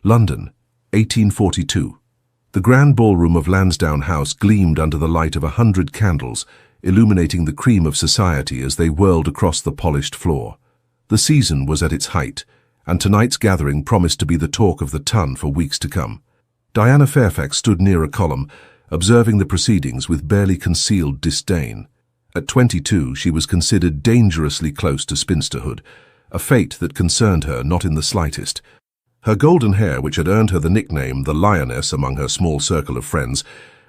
London, 1842. The grand ballroom of Lansdowne House gleamed under the light of 100 candles, illuminating the cream of society as they whirled across the polished floor. The season was at its height, and tonight's gathering promised to be the talk of the ton for weeks to come. Diana Fairfax stood near a column, observing the proceedings with barely concealed disdain. At 22, she was considered dangerously close to spinsterhood, a fate that concerned her not in the slightest. Her golden hair, which had earned her the nickname the Lioness among her small circle of friends,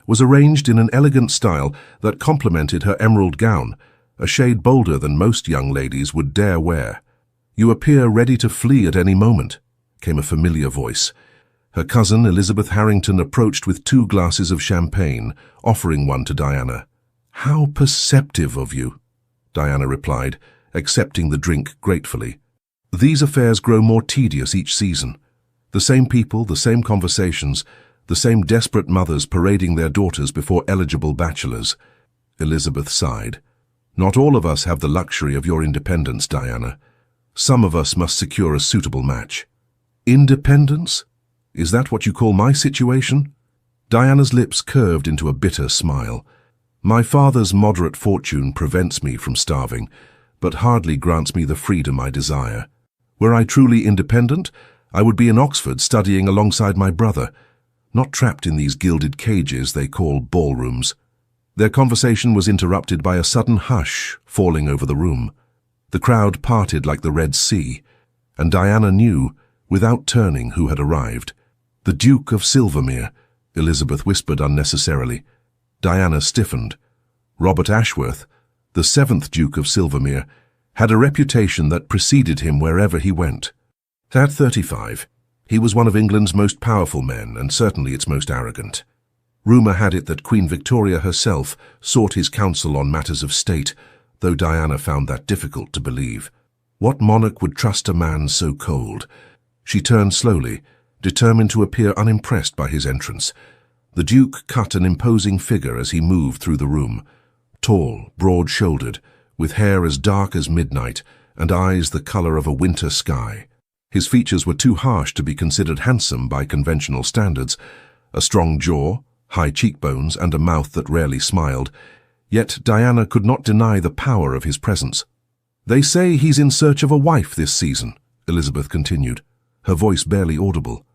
was arranged in an elegant style that complemented her emerald gown, a shade bolder than most young ladies would dare wear. "You appear ready to flee at any moment," came a familiar voice. Her cousin Elizabeth Harrington approached with 2 glasses of champagne, offering one to Diana. "How perceptive of you," Diana replied, accepting the drink gratefully. "These affairs grow more tedious each season. The same people, the same conversations, the same desperate mothers parading their daughters before eligible bachelors." Elizabeth sighed. "Not all of us have the luxury of your independence, Diana. Some of us must secure a suitable match." "Independence? Is that what you call my situation?" Diana's lips curved into a bitter smile. "My father's moderate fortune prevents me from starving, but hardly grants me the freedom I desire. Were I truly independent, I would be in Oxford studying alongside my brother, not trapped in these gilded cages they call ballrooms." Their conversation was interrupted by a sudden hush falling over the room. The crowd parted like the Red Sea, and Diana knew, without turning, who had arrived. "The Duke of Silvermere," Elizabeth whispered unnecessarily. Diana stiffened. Robert Ashworth, the 7th Duke of Silvermere, had a reputation that preceded him wherever he went. At 35, he was one of England's most powerful men and certainly its most arrogant. Rumour had it that Queen Victoria herself sought his counsel on matters of state, though Diana found that difficult to believe. What monarch would trust a man so cold? She turned slowly, determined to appear unimpressed by his entrance. The Duke cut an imposing figure as he moved through the room. Tall, broad-shouldered, with hair as dark as midnight and eyes the colour of a winter sky. His features were too harsh to be considered handsome by conventional standards. A strong jaw, high cheekbones, and a mouth that rarely smiled. Yet Diana could not deny the power of his presence. "They say he's in search of a wife this season," Elizabeth continued, her voice barely audible.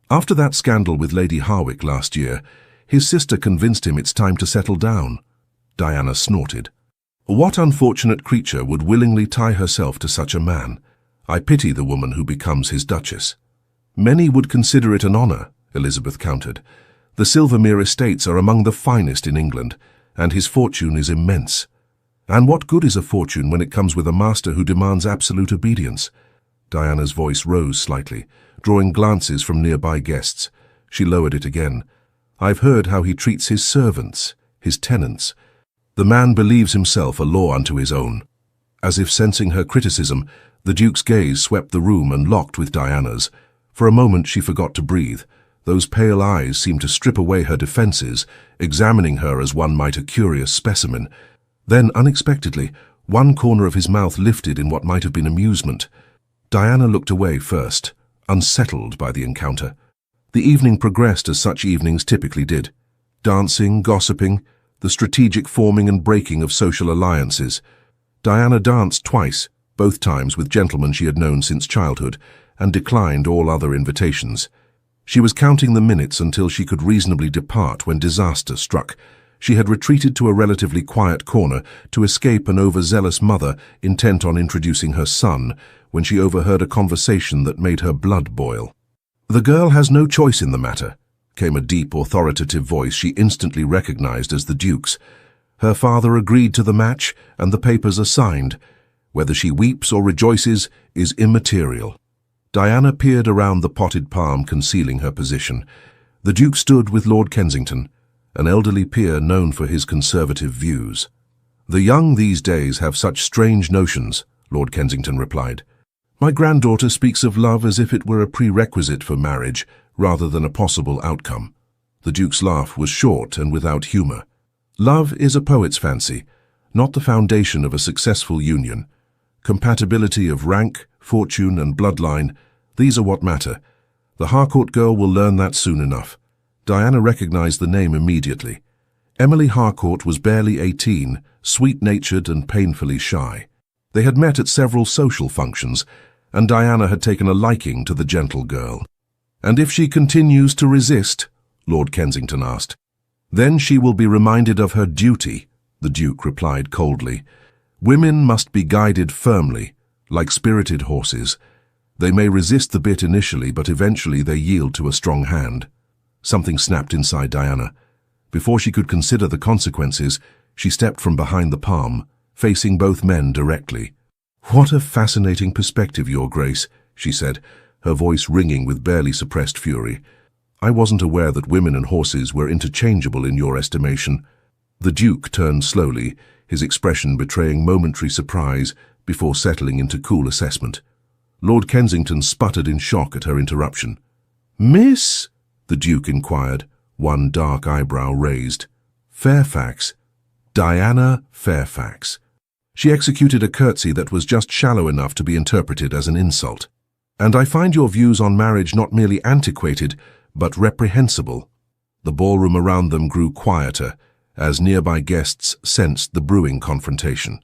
"After that scandal with Lady Harwick last year, his sister convinced him it's time to settle down." Diana snorted. "What unfortunate creature would willingly tie herself to such a man? I pity the woman who becomes his duchess." "Many would consider it an honour," Elizabeth countered. "The Silvermere estates are among the finest in England, and his fortune is immense. And what good is a fortune when it comes with a master who demands absolute obedience?" Diana's voice rose slightly, drawing glances from nearby guests. She lowered it again. "I've heard how he treats his servants, his tenants. The man believes himself a law unto his own." As if sensing her criticism, the Duke's gaze swept the room and locked with Diana's. For a moment she forgot to breathe. Those pale eyes seemed to strip away her defences, examining her as one might a curious specimen. Then, unexpectedly, one corner of his mouth lifted in what might have been amusement. Diana looked away first, unsettled by the encounter. The evening progressed as such evenings typically did. Dancing, gossiping, the strategic forming and breaking of social alliances. Diana danced twice, both times with gentlemen she had known since childhood, and declined all other invitations. She was counting the minutes until she could reasonably depart when disaster struck. She had retreated to a relatively quiet corner to escape an overzealous mother intent on introducing her son when she overheard a conversation that made her blood boil. "The girl has no choice in the matter," came a deep, authoritative voice she instantly recognized as the Duke's. "Her father agreed to the match, and the papers are signed. Whether she weeps or rejoices is immaterial." Diana peered around the potted palm concealing her position. The Duke stood with Lord Kensington, an elderly peer known for his conservative views. "The young these days have such strange notions," Lord Kensington replied. "My granddaughter speaks of love as if it were a prerequisite for marriage, rather than a possible outcome." The Duke's laugh was short and without humour. "Love is a poet's fancy, not the foundation of a successful union. Compatibility of rank, fortune, and bloodline, these are what matter. The Harcourt girl will learn that soon enough. Diana recognized the name immediately. Emily Harcourt was barely 18, sweet-natured and painfully shy. They had met at several social functions, and Diana had taken a liking to the gentle girl. "And if she continues to resist," Lord Kensington asked. "Then she will be reminded of her duty," the Duke replied coldly. "Women must be guided firmly, like spirited horses. They may resist the bit initially, but eventually they yield to a strong hand." Something snapped inside Diana. Before she could consider the consequences, she stepped from behind the palm, facing both men directly. "What a fascinating perspective, Your Grace," she said, her voice ringing with barely suppressed fury. "I wasn't aware that women and horses were interchangeable in your estimation." The Duke turned slowly, his expression betraying momentary surprise before settling into cool assessment. Lord Kensington sputtered in shock at her interruption. "Miss?" the Duke inquired, one dark eyebrow raised. "Fairfax. Diana Fairfax." She executed a curtsy that was just shallow enough to be interpreted as an insult. "And I find your views on marriage not merely antiquated, but reprehensible." The ballroom around them grew quieter, as nearby guests sensed the brewing confrontation.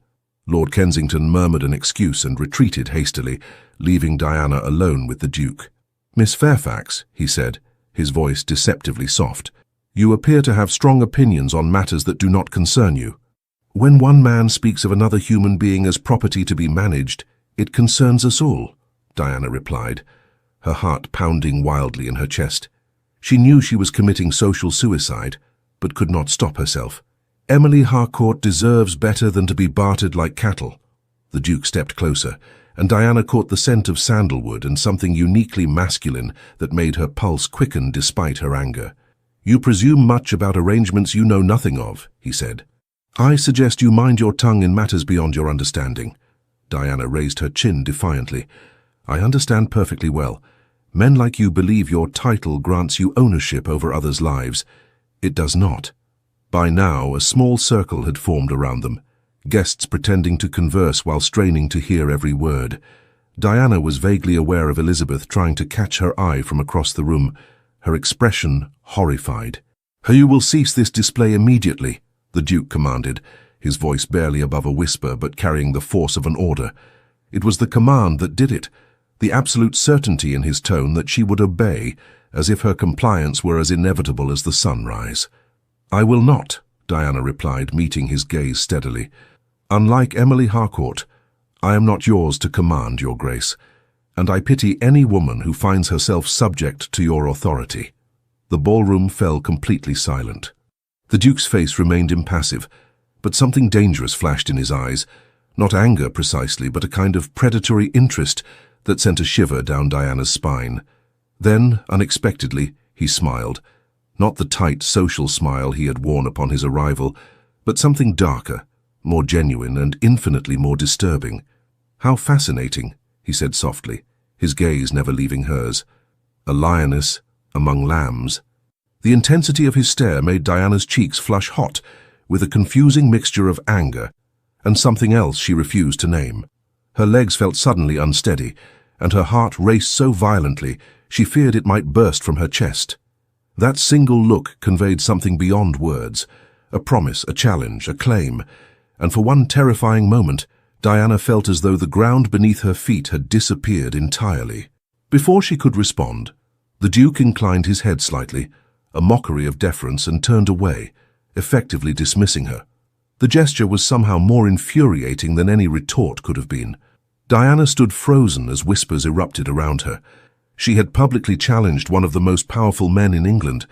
Lord Kensington murmured an excuse and retreated hastily, leaving Diana alone with the Duke. "Miss Fairfax," he said, his voice deceptively soft, "you appear to have strong opinions on matters that do not concern you. When one man speaks of another human being as property to be managed, it concerns us all," Diana replied, her heart pounding wildly in her chest. She knew she was committing social suicide, but could not stop herself. "Emily Harcourt deserves better than to be bartered like cattle." The Duke stepped closer, and Diana caught the scent of sandalwood and something uniquely masculine that made her pulse quicken despite her anger. "You presume much about arrangements you know nothing of," he said. "I suggest you mind your tongue in matters beyond your understanding." Diana raised her chin defiantly. "I understand perfectly well. Men like you believe your title grants you ownership over others' lives. It does not." By now, a small circle had formed around them, guests pretending to converse while straining to hear every word. Diana was vaguely aware of Elizabeth trying to catch her eye from across the room, her expression horrified. "You will cease this display immediately," the Duke commanded, his voice barely above a whisper but carrying the force of an order. It was the command that did it, the absolute certainty in his tone that she would obey, as if her compliance were as inevitable as the sunrise. "I will not," Diana replied, meeting his gaze steadily. "Unlike Emily Harcourt, I am not yours to command, Your Grace, and I pity any woman who finds herself subject to your authority." The ballroom fell completely silent. The Duke's face remained impassive, but something dangerous flashed in his eyes, not anger precisely, but a kind of predatory interest that sent a shiver down Diana's spine. Then, unexpectedly, he smiled, not the tight social smile he had worn upon his arrival, but something darker, more genuine and infinitely more disturbing. "How fascinating," he said softly, his gaze never leaving hers. "A lioness among lambs." The intensity of his stare made Diana's cheeks flush hot, with a confusing mixture of anger and something else she refused to name. Her legs felt suddenly unsteady, and her heart raced so violently she feared it might burst from her chest. That single look conveyed something beyond words, a promise, a challenge, a claim, and for one terrifying moment, Diana felt as though the ground beneath her feet had disappeared entirely. Before she could respond, the Duke inclined his head slightly, a mockery of deference, and turned away, effectively dismissing her. The gesture was somehow more infuriating than any retort could have been. Diana stood frozen as whispers erupted around her. She had publicly challenged one of the most powerful men in England,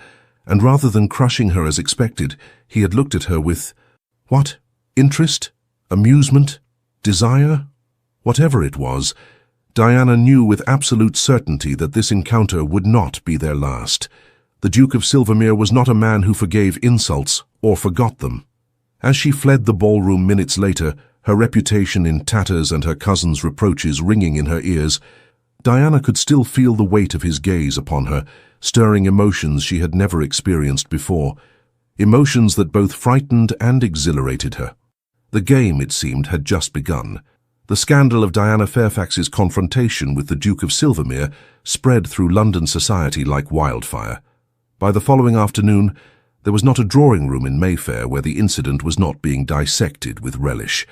and rather than crushing her as expected, he had looked at her with, what? Interest? Amusement? Desire? Whatever it was, Diana knew with absolute certainty that this encounter would not be their last. The Duke of Silvermere was not a man who forgave insults or forgot them. As she fled the ballroom minutes later, her reputation in tatters and her cousin's reproaches ringing in her ears, Diana could still feel the weight of his gaze upon her, stirring emotions she had never experienced before, emotions that both frightened and exhilarated her. The game, it seemed, had just begun. The scandal of Diana Fairfax's confrontation with the Duke of Silvermere spread through London society like wildfire. By the following afternoon, there was not a drawing room in Mayfair where the incident was not being dissected with relish.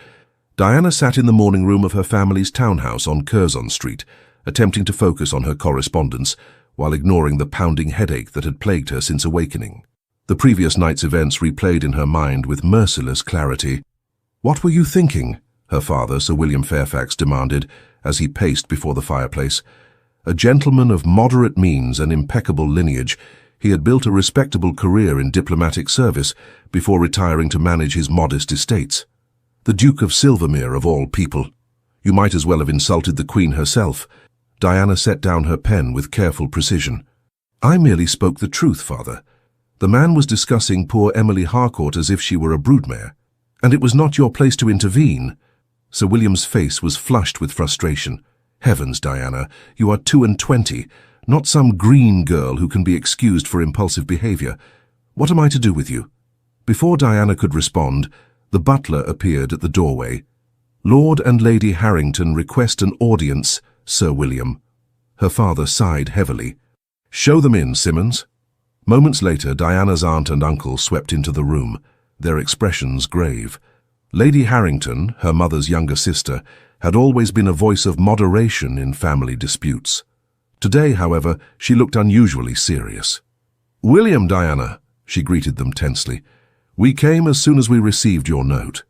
Diana sat in the morning room of her family's townhouse on Curzon Street, attempting to focus on her correspondence while ignoring the pounding headache that had plagued her since awakening. The previous night's events replayed in her mind with merciless clarity. "What were you thinking?" her father, Sir William Fairfax, demanded as he paced before the fireplace. A gentleman of moderate means and impeccable lineage, he had built a respectable career in diplomatic service before retiring to manage his modest estates. The Duke of Silvermere, of all people. You might as well have insulted the Queen herself. Diana set down her pen with careful precision. "I merely spoke the truth, father. The man was discussing poor Emily Harcourt as if she were a broodmare, and it was not your place to intervene." Sir William's face was flushed with frustration. "Heavens, Diana, you are 22, not some green girl who can be excused for impulsive behavior. What am I to do with you?" Before Diana could respond, the butler appeared at the doorway. "Lord and Lady Harrington request an audience, Sir William." Her father sighed heavily. "Show them in, Simmons." Moments later, Diana's aunt and uncle swept into the room, their expressions grave. Lady Harrington, her mother's younger sister, had always been a voice of moderation in family disputes. Today, however, she looked unusually serious. "William, Diana," she greeted them tensely. "We came as soon as we received your note."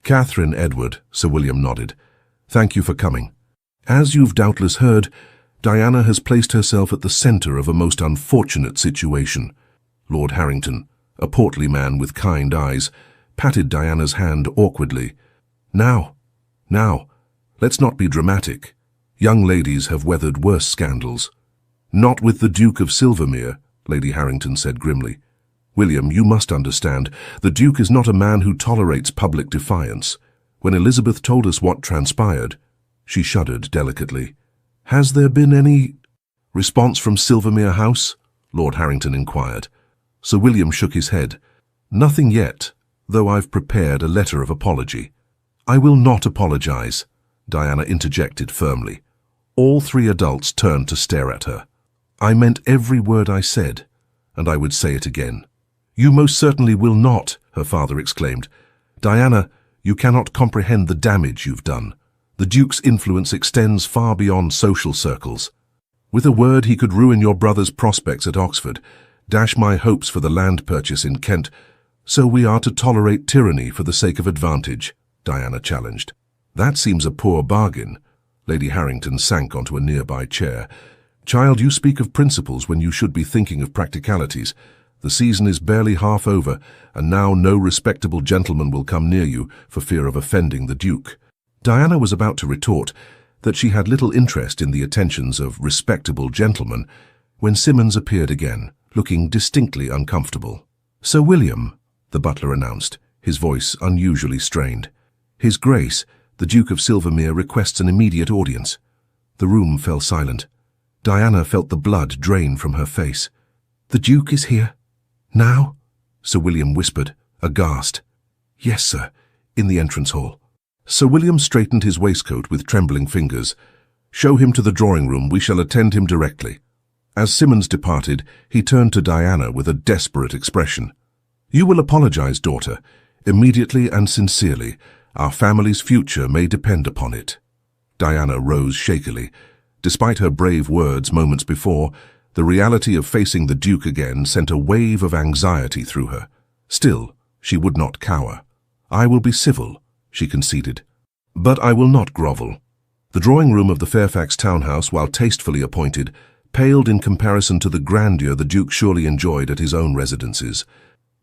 "Catherine, Edward," Sir William nodded. "Thank you for coming. As you've doubtless heard, Diana has placed herself at the centre of a most unfortunate situation." Lord Harrington, a portly man with kind eyes, patted Diana's hand awkwardly. Now, let's not be dramatic. Young ladies have weathered worse scandals." "Not with the Duke of Silvermere," Lady Harrington said grimly. "William, you must understand, the Duke is not a man who tolerates public defiance. When Elizabeth told us what transpired," she shuddered delicately. "Has there been any response from Silvermere House?" Lord Harrington inquired. Sir William shook his head. "Nothing yet, though I've prepared a letter of apology." "I will not apologize," Diana interjected firmly. All three adults turned to stare at her. "I meant every word I said, and I would say it again." "You most certainly will not," her father exclaimed. "Diana, you cannot comprehend the damage you've done. The Duke's influence extends far beyond social circles. With a word he could ruin your brother's prospects at Oxford, dash my hopes for the land purchase in Kent. So we are to tolerate tyranny for the sake of advantage," Diana challenged. "That seems a poor bargain." Lady Harrington sank onto a nearby chair. "Child, you speak of principles when you should be thinking of practicalities. The season is barely half over, and now no respectable gentleman will come near you for fear of offending the Duke." Diana was about to retort that she had little interest in the attentions of respectable gentlemen when Simmons appeared again, looking distinctly uncomfortable. "Sir William," the butler announced, his voice unusually strained. "His Grace, the Duke of Silvermere, requests an immediate audience." The room fell silent. Diana felt the blood drain from her face. "The Duke is here? Now?" Sir William whispered, aghast. "Yes, sir, in the entrance hall." Sir William straightened his waistcoat with trembling fingers. "Show him to the drawing-room. We shall attend him directly." As Simmons departed, he turned to Diana with a desperate expression. "You will apologize, daughter, immediately and sincerely. Our family's future may depend upon it." Diana rose shakily. Despite her brave words moments before, the reality of facing the Duke again sent a wave of anxiety through her. Still, she would not cower. "I will be civil," she conceded. "But I will not grovel." The drawing-room of the Fairfax townhouse, while tastefully appointed, paled in comparison to the grandeur the Duke surely enjoyed at his own residences.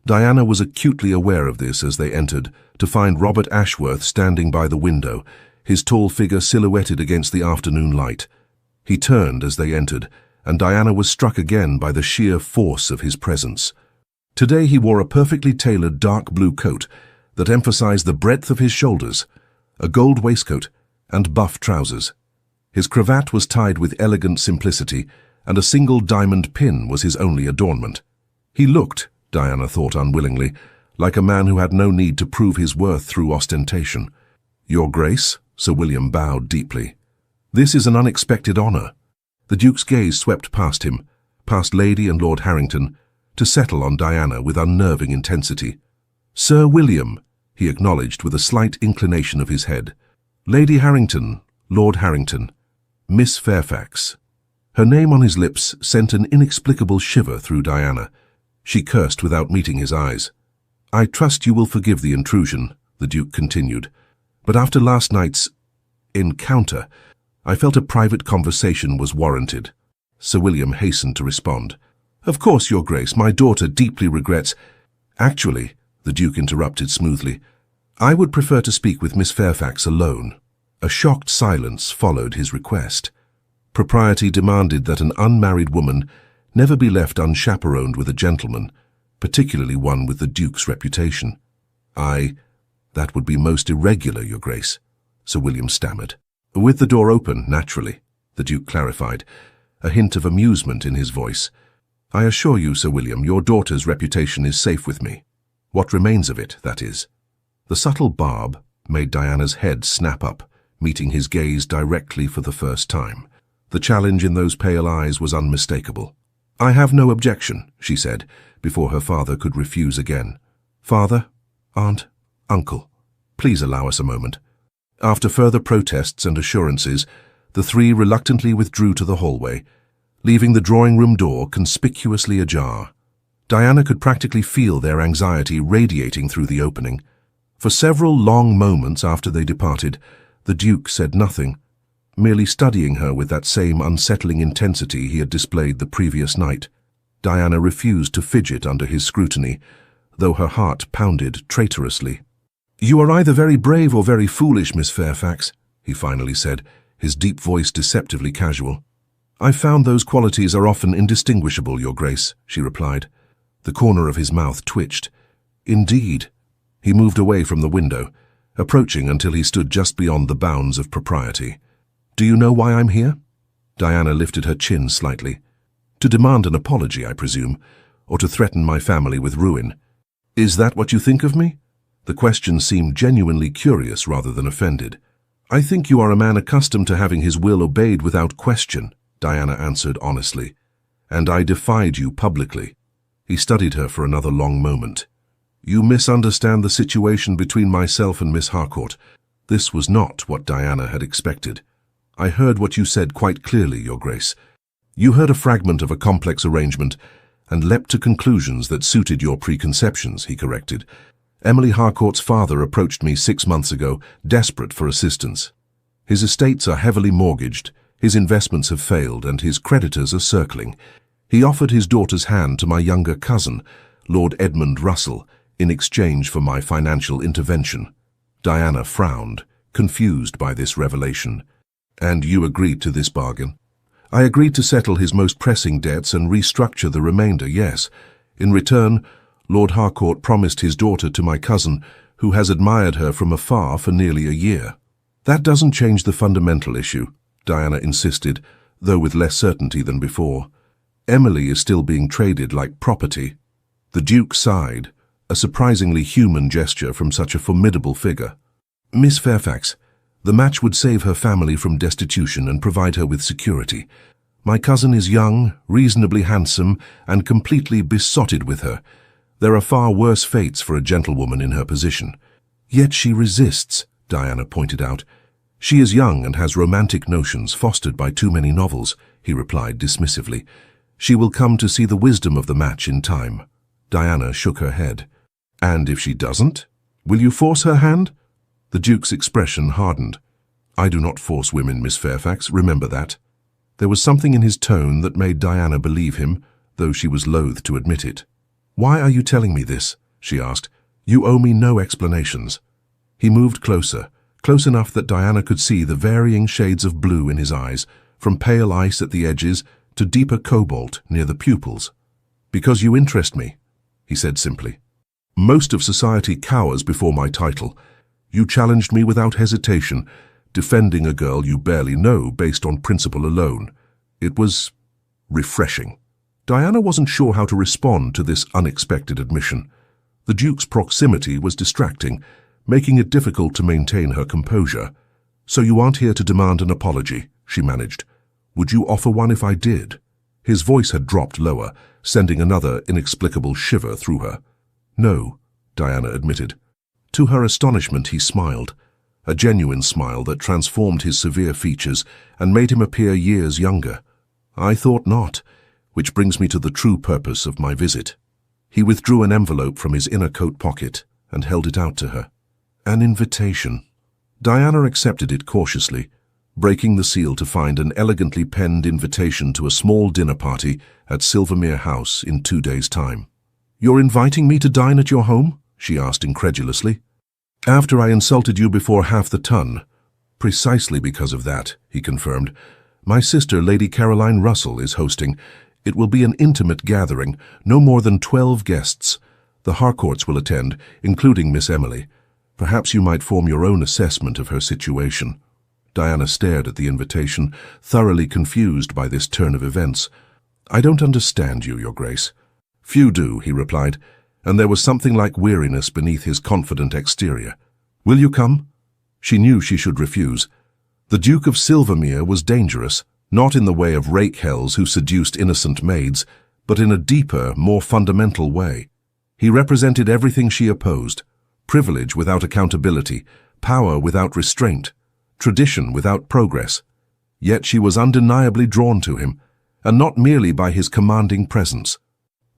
Diana was acutely aware of this as they entered, to find Robert Ashworth standing by the window, his tall figure silhouetted against the afternoon light. He turned as they entered, and Diana was struck again by the sheer force of his presence. Today he wore a perfectly tailored dark blue coat that emphasized the breadth of his shoulders, a gold waistcoat, and buff trousers. His cravat was tied with elegant simplicity, and a single diamond pin was his only adornment. He looked, Diana thought unwillingly, like a man who had no need to prove his worth through ostentation. "Your Grace," Sir William bowed deeply. "This is an unexpected honour." The Duke's gaze swept past him, past Lady and Lord Harrington, to settle on Diana with unnerving intensity. "Sir William," he acknowledged with a slight inclination of his head. "Lady Harrington, Lord Harrington, Miss Fairfax." Her name on his lips sent an inexplicable shiver through Diana. She cursed without meeting his eyes. "I trust you will forgive the intrusion," the Duke continued, "but after last night's encounter, I felt a private conversation was warranted." Sir William hastened to respond. "Of course, Your Grace, my daughter deeply regrets—" "Actually," the Duke interrupted smoothly, "I would prefer to speak with Miss Fairfax alone." A shocked silence followed his request. Propriety demanded that an unmarried woman never be left unchaperoned with a gentleman, particularly one with the Duke's reputation. "That would be most irregular, Your Grace," Sir William stammered. "With the door open, naturally," the Duke clarified, a hint of amusement in his voice. "I assure you, Sir William, your daughter's reputation is safe with me. What remains of it, that is." The subtle barb made Diana's head snap up, meeting his gaze directly for the first time. The challenge in those pale eyes was unmistakable. "I have no objection," she said, before her father could refuse again. "Father, Aunt, Uncle, please allow us a moment." After further protests and assurances, the three reluctantly withdrew to the hallway, leaving the drawing-room door conspicuously ajar. Diana could practically feel their anxiety radiating through the opening. For several long moments after they departed, the Duke said nothing, merely studying her with that same unsettling intensity he had displayed the previous night. Diana refused to fidget under his scrutiny, though her heart pounded traitorously. "You are either very brave or very foolish, Miss Fairfax," he finally said, his deep voice deceptively casual. "I've found those qualities are often indistinguishable, Your Grace," she replied. The corner of his mouth twitched. "Indeed." He moved away from the window, approaching until he stood just beyond the bounds of propriety. "Do you know why I'm here?" Diana lifted her chin slightly. "To demand an apology, I presume, or to threaten my family with ruin. Is that what you think of me?" The question seemed genuinely curious rather than offended. "I think you are a man accustomed to having his will obeyed without question," Diana answered honestly. "And I defied you publicly." He studied her for another long moment. "You misunderstand the situation between myself and Miss Harcourt." This was not what Diana had expected. "I heard what you said quite clearly, Your Grace. You heard a fragment of a complex arrangement and leapt to conclusions that suited your preconceptions," he corrected. "Emily Harcourt's father approached me 6 months ago, desperate for assistance. His estates are heavily mortgaged, his investments have failed, and his creditors are circling. He offered his daughter's hand to my younger cousin, Lord Edmund Russell, in exchange for my financial intervention." Diana frowned, confused by this revelation. "And you agreed to this bargain?" "I agreed to settle his most pressing debts and restructure the remainder, yes. In return, Lord Harcourt promised his daughter to my cousin, who has admired her from afar for nearly a year." "That doesn't change the fundamental issue," Diana insisted, though with less certainty than before. "Emily is still being traded like property." The Duke sighed, a surprisingly human gesture from such a formidable figure. "Miss Fairfax, the match would save her family from destitution and provide her with security. My cousin is young, reasonably handsome, and completely besotted with her. There are far worse fates for a gentlewoman in her position." "Yet she resists," Diana pointed out. "She is young and has romantic notions fostered by too many novels," he replied dismissively. "She will come to see the wisdom of the match in time." Diana shook her head. "And if she doesn't? Will you force her hand?" The Duke's expression hardened. "I do not force women, Miss Fairfax, remember that." There was something in his tone that made Diana believe him, though she was loath to admit it. "Why are you telling me this?" she asked. "You owe me no explanations." He moved closer, close enough that Diana could see the varying shades of blue in his eyes, from pale ice at the edges to deeper cobalt near the pupils. "Because you interest me," he said simply. "Most of society cowers before my title. You challenged me without hesitation, defending a girl you barely know based on principle alone. It was refreshing." Diana wasn't sure how to respond to this unexpected admission. The Duke's proximity was distracting, making it difficult to maintain her composure. "So you aren't here to demand an apology," she managed. "Would you offer one if I did?" His voice had dropped lower, sending another inexplicable shiver through her. "No," Diana admitted. To her astonishment, he smiled, a genuine smile that transformed his severe features and made him appear years younger. "I thought not, which brings me to the true purpose of my visit." He withdrew an envelope from his inner coat pocket and held it out to her. An invitation. Diana accepted it cautiously, breaking the seal to find an elegantly penned invitation to a small dinner party at Silvermere House in 2 days' time. "You're inviting me to dine at your home?" she asked incredulously. "After I insulted you before half the ton." "Precisely because of that," he confirmed. "My sister, Lady Caroline Russell, is hosting. It will be an intimate gathering, no more than 12 guests. The Harcourts will attend, including Miss Emily. Perhaps you might form your own assessment of her situation." Diana stared at the invitation, thoroughly confused by this turn of events. "I don't understand you, Your Grace." "Few do," he replied, and there was something like weariness beneath his confident exterior. "Will you come?" She knew she should refuse. The Duke of Silvermere was dangerous, not in the way of rake-hells who seduced innocent maids, but in a deeper, more fundamental way. He represented everything she opposed: privilege without accountability, power without restraint, tradition without progress. Yet she was undeniably drawn to him, and not merely by his commanding presence.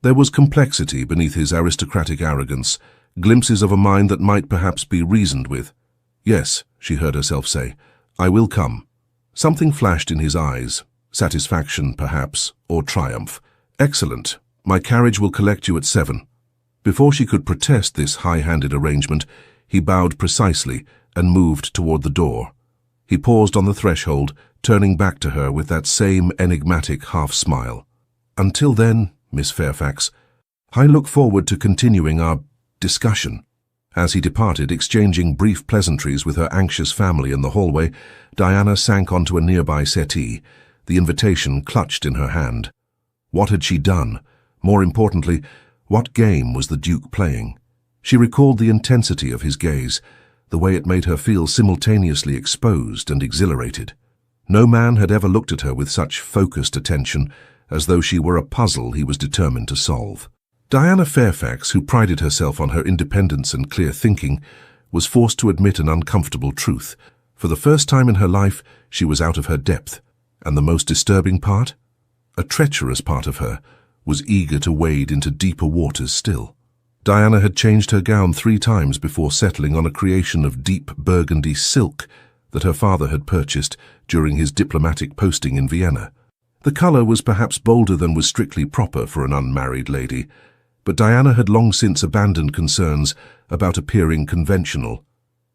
There was complexity beneath his aristocratic arrogance, glimpses of a mind that might perhaps be reasoned with. "Yes," she heard herself say, "I will come." Something flashed in his eyes, satisfaction perhaps, or triumph. "Excellent. My carriage will collect you at 7. Before she could protest this high-handed arrangement, he bowed precisely and moved toward the door. He paused on the threshold, turning back to her with that same enigmatic half-smile. "Until then, Miss Fairfax, I look forward to continuing our discussion." As he departed, exchanging brief pleasantries with her anxious family in the hallway, Diana sank onto a nearby settee, the invitation clutched in her hand. What had she done? More importantly, what game was the Duke playing? She recalled the intensity of his gaze, the way it made her feel simultaneously exposed and exhilarated. No man had ever looked at her with such focused attention, as though she were a puzzle he was determined to solve. Diana Fairfax, who prided herself on her independence and clear thinking, was forced to admit an uncomfortable truth. For the first time in her life, she was out of her depth. And the most disturbing part? A treacherous part of her was eager to wade into deeper waters still. Diana had changed her gown 3 times before settling on a creation of deep burgundy silk that her father had purchased during his diplomatic posting in Vienna. The colour was perhaps bolder than was strictly proper for an unmarried lady, but Diana had long since abandoned concerns about appearing conventional.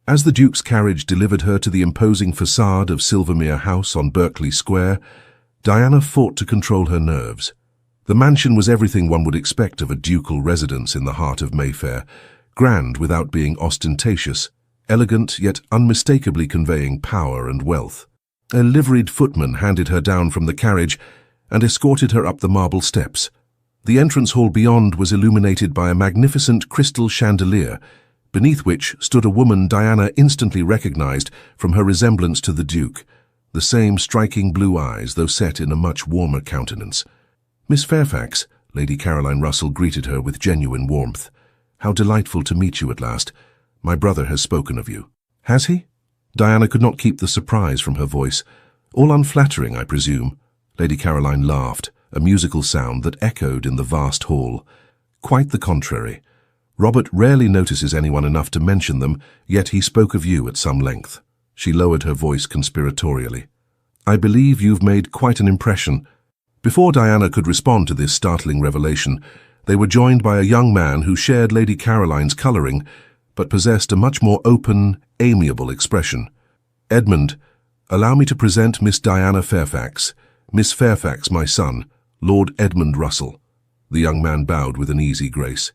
As the Duke's carriage delivered her to the imposing facade of Silvermere House on Berkeley Square, Diana fought to control her nerves. The mansion was everything one would expect of a ducal residence in the heart of Mayfair, grand without being ostentatious, elegant yet unmistakably conveying power and wealth. A liveried footman handed her down from the carriage and escorted her up the marble steps. The entrance hall beyond was illuminated by a magnificent crystal chandelier, beneath which stood a woman Diana instantly recognized from her resemblance to the Duke, the same striking blue eyes, though set in a much warmer countenance. "Miss Fairfax," Lady Caroline Russell greeted her with genuine warmth. "How delightful to meet you at last. My brother has spoken of you." "Has he?" Diana could not keep the surprise from her voice. "All unflattering, I presume." Lady Caroline laughed, a musical sound that echoed in the vast hall. "Quite the contrary. Robert rarely notices anyone enough to mention them, yet he spoke of you at some length." She lowered her voice conspiratorially. "I believe you've made quite an impression." Before Diana could respond to this startling revelation, they were joined by a young man who shared Lady Caroline's colouring, but possessed a much more open, amiable expression. "Edmund, allow me to present Miss Diana Fairfax. Miss Fairfax, my son, Lord Edmund Russell." The young man bowed with an easy grace.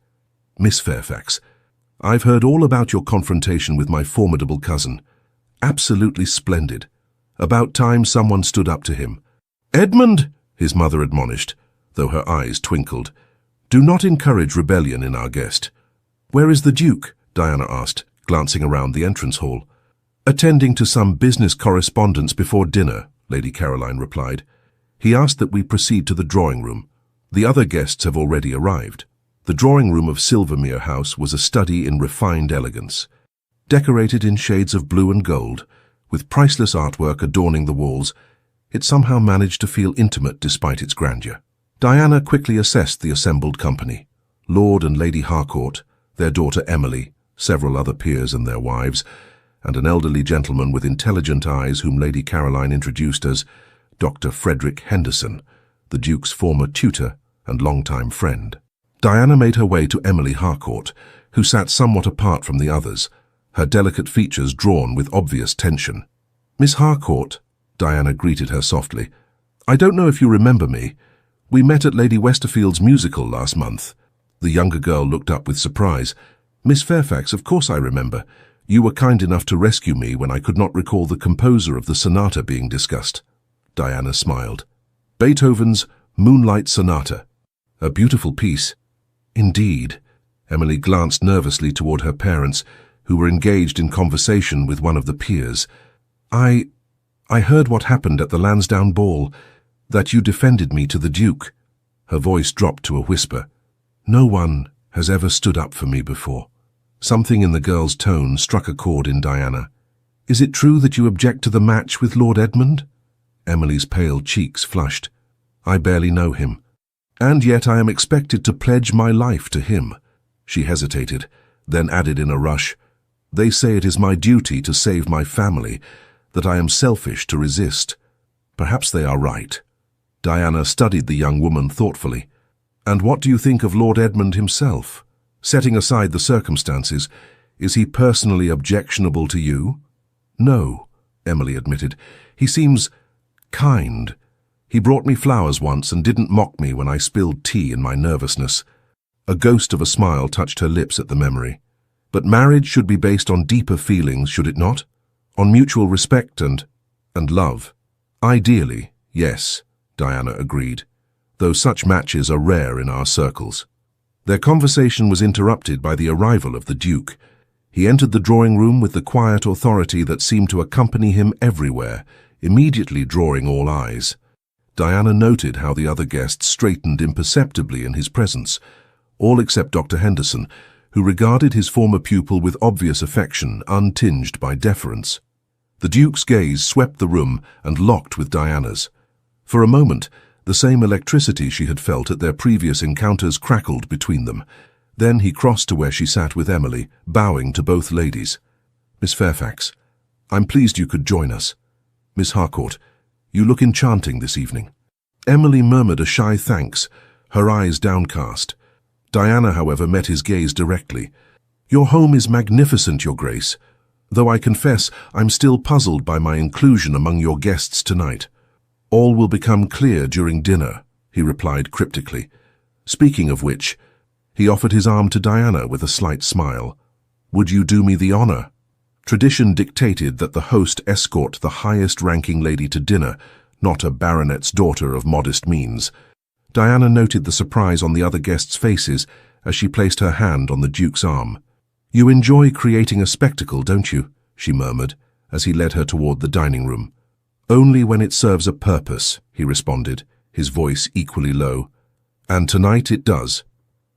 "Miss Fairfax, I've heard all about your confrontation with my formidable cousin. Absolutely splendid. About time someone stood up to him." "Edmund!" his mother admonished, though her eyes twinkled. "Do not encourage rebellion in our guest." "Where is the Duke?" Diana asked, glancing around the entrance hall. "Attending to some business correspondence before dinner," Lady Caroline replied. "He asked that we proceed to the drawing room. The other guests have already arrived." The drawing room of Silvermere House was a study in refined elegance. Decorated in shades of blue and gold, with priceless artwork adorning the walls, it somehow managed to feel intimate despite its grandeur. Diana quickly assessed the assembled company. Lord and Lady Harcourt, their daughter Emily, several other peers and their wives, and an elderly gentleman with intelligent eyes whom Lady Caroline introduced as Dr. Frederick Henderson, the Duke's former tutor and longtime friend. Diana made her way to Emily Harcourt, who sat somewhat apart from the others, her delicate features drawn with obvious tension. "Miss Harcourt," Diana greeted her softly, "I don't know if you remember me. We met at Lady Westerfield's musical last month." The younger girl looked up with surprise. "Miss Fairfax, of course I remember. You were kind enough to rescue me when I could not recall the composer of the sonata being discussed." Diana smiled. "Beethoven's Moonlight Sonata. A beautiful piece." "Indeed." Emily glanced nervously toward her parents, who were engaged in conversation with one of the peers. I heard what happened at the Lansdowne ball, that you defended me to the Duke." Her voice dropped to a whisper. "No one has ever stood up for me before." Something in the girl's tone struck a chord in Diana. "Is it true that you object to the match with Lord Edmund?" Emily's pale cheeks flushed. "I barely know him. And yet I am expected to pledge my life to him." She hesitated, then added in a rush, "They say it is my duty to save my family, that I am selfish to resist. Perhaps they are right." Diana studied the young woman thoughtfully. "And what do you think of Lord Edmund himself? Setting aside the circumstances, is he personally objectionable to you?" "No," Emily admitted. "He seems kind. He brought me flowers once and didn't mock me when I spilled tea in my nervousness." A ghost of a smile touched her lips at the memory. "But marriage should be based on deeper feelings, should it not? On mutual respect and love." "Ideally, yes," Diana agreed, "though such matches are rare in our circles." Their conversation was interrupted by the arrival of the Duke. He entered the drawing room with the quiet authority that seemed to accompany him everywhere, immediately drawing all eyes. Diana noted how the other guests straightened imperceptibly in his presence, all except Dr. Henderson, who regarded his former pupil with obvious affection, untinged by deference. The Duke's gaze swept the room and locked with Diana's. For a moment, the same electricity she had felt at their previous encounters crackled between them. Then he crossed to where she sat with Emily, bowing to both ladies. "Miss Fairfax, I'm pleased you could join us. Miss Harcourt, you look enchanting this evening." Emily murmured a shy thanks, her eyes downcast. Diana, however, met his gaze directly. "Your home is magnificent, Your Grace, though I confess I'm still puzzled by my inclusion among your guests tonight." "All will become clear during dinner," he replied cryptically. "Speaking of which," he offered his arm to Diana with a slight smile. "Would you do me the honor?" Tradition dictated that the host escort the highest-ranking lady to dinner, not a baronet's daughter of modest means. Diana noted the surprise on the other guests' faces as she placed her hand on the Duke's arm. "You enjoy creating a spectacle, don't you?" she murmured, as he led her toward the dining room. "Only when it serves a purpose," he responded, his voice equally low. "And tonight it does."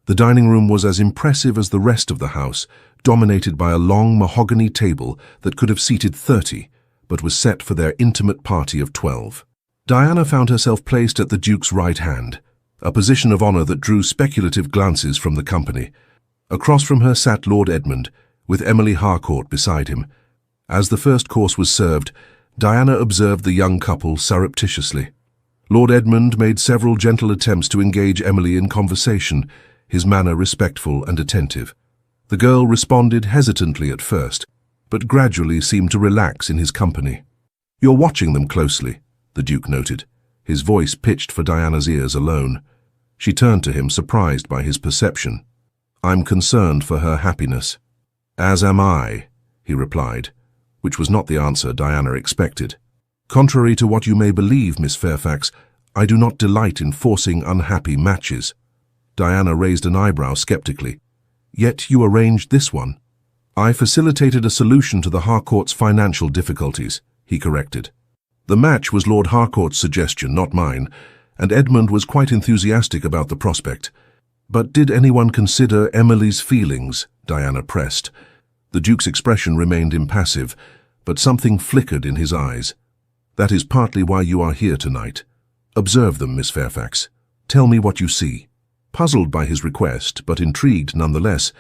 The dining room was as impressive as the rest of the house, dominated by a long mahogany table that could have seated 30, but was set for their intimate party of 12. Diana found herself placed at the Duke's right hand, a position of honor that drew speculative glances from the company. Across from her sat Lord Edmund, with Emily Harcourt beside him. As the first course was served, Diana observed the young couple surreptitiously. Lord Edmund made several gentle attempts to engage Emily in conversation, his manner respectful and attentive. The girl responded hesitantly at first, but gradually seemed to relax in his company. "You're watching them closely," the Duke noted, his voice pitched for Diana's ears alone. She turned to him, surprised by his perception. "I'm concerned for her happiness." "As am I," he replied, which was not the answer Diana expected. "Contrary to what you may believe, Miss Fairfax, I do not delight in forcing unhappy matches." Diana raised an eyebrow skeptically. "Yet you arranged this one." I facilitated a solution to the Harcourt's financial difficulties, he corrected. The match was Lord Harcourt's suggestion, not mine, and Edmund was quite enthusiastic about the prospect. But did anyone consider Emily's feelings? Diana pressed. The Duke's expression remained impassive, but something flickered in his eyes. That is partly why you are here tonight. Observe them, Miss Fairfax. Tell me what you see. Puzzled by his request, but intrigued nonetheless,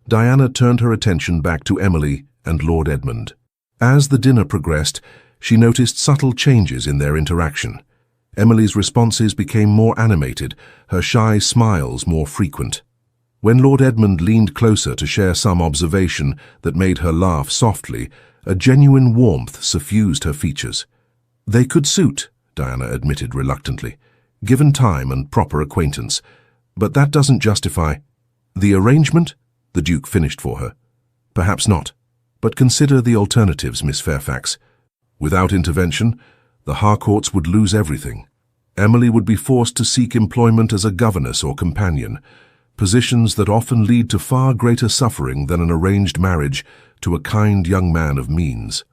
Diana turned her attention back to Emily and Lord Edmund. As the dinner progressed, she noticed subtle changes in their interaction. Emily's responses became more animated, her shy smiles more frequent. When Lord Edmund leaned closer to share some observation that made her laugh softly, a genuine warmth suffused her features. They could suit, Diana admitted reluctantly, given time and proper acquaintance. But that doesn't justify the arrangement, the Duke finished for her. Perhaps not, but consider the alternatives, Miss Fairfax. Without intervention, the Harcourts would lose everything. Emily would be forced to seek employment as a governess or companion, positions that often lead to far greater suffering than an arranged marriage to a kind young man of means.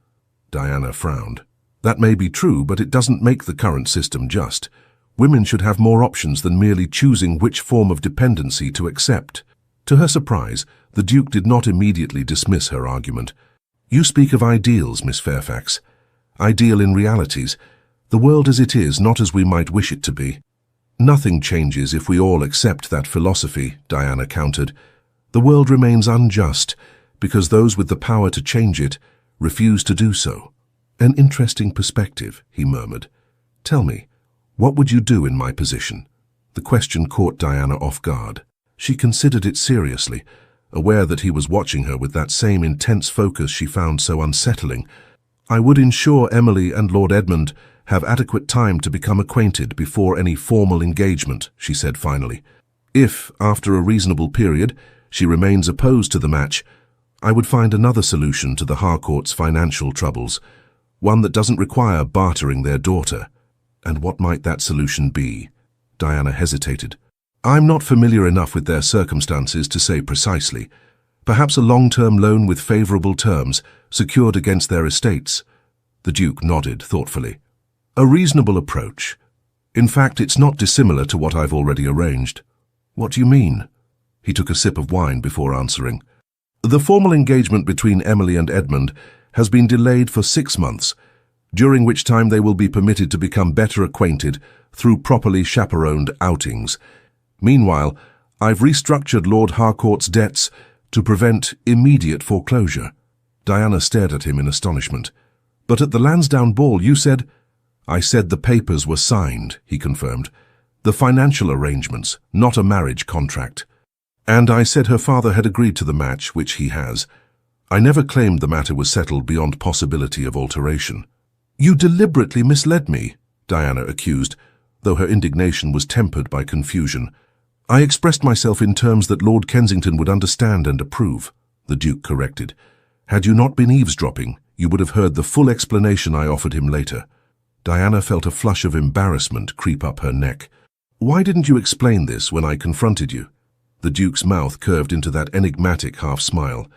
Diana frowned. That may be true, but it doesn't make the current system just. Women should have more options than merely choosing which form of dependency to accept. To her surprise, the Duke did not immediately dismiss her argument. You speak of ideals, Miss Fairfax. Ideal in realities. The world as it is, not as we might wish it to be. Nothing changes if we all accept that philosophy, Diana countered. The world remains unjust because those with the power to change it refuse to do so. An interesting perspective, he murmured. Tell me, what would you do in my position? The question caught Diana off guard. She considered it seriously, aware that he was watching her with that same intense focus she found so unsettling. I would ensure Emily and Lord Edmund have adequate time to become acquainted before any formal engagement, she said finally. If, after a reasonable period, she remains opposed to the match, I would find another solution to the Harcourt's financial troubles, one that doesn't require bartering their daughter. And what might that solution be? Diana hesitated. I'm not familiar enough with their circumstances to say precisely. Perhaps a long-term loan with favourable terms, secured against their estates. The Duke nodded thoughtfully. A reasonable approach. In fact, it's not dissimilar to what I've already arranged. What do you mean? He took a sip of wine before answering. The formal engagement between Emily and Edmund has been delayed for 6 months, during which time they will be permitted to become better acquainted through properly chaperoned outings. Meanwhile, I've restructured Lord Harcourt's debts to prevent immediate foreclosure. Diana stared at him in astonishment. But at the Lansdowne ball you said— I said the papers were signed, he confirmed. The financial arrangements, not a marriage contract. And I said her father had agreed to the match, which he has. I never claimed the matter was settled beyond possibility of alteration. You deliberately misled me, Diana accused, though her indignation was tempered by confusion. I expressed myself in terms that Lord Kensington would understand and approve, the Duke corrected. Had you not been eavesdropping, you would have heard the full explanation I offered him later. Diana felt a flush of embarrassment creep up her neck. Why didn't you explain this when I confronted you? The Duke's mouth curved into that enigmatic half-smile.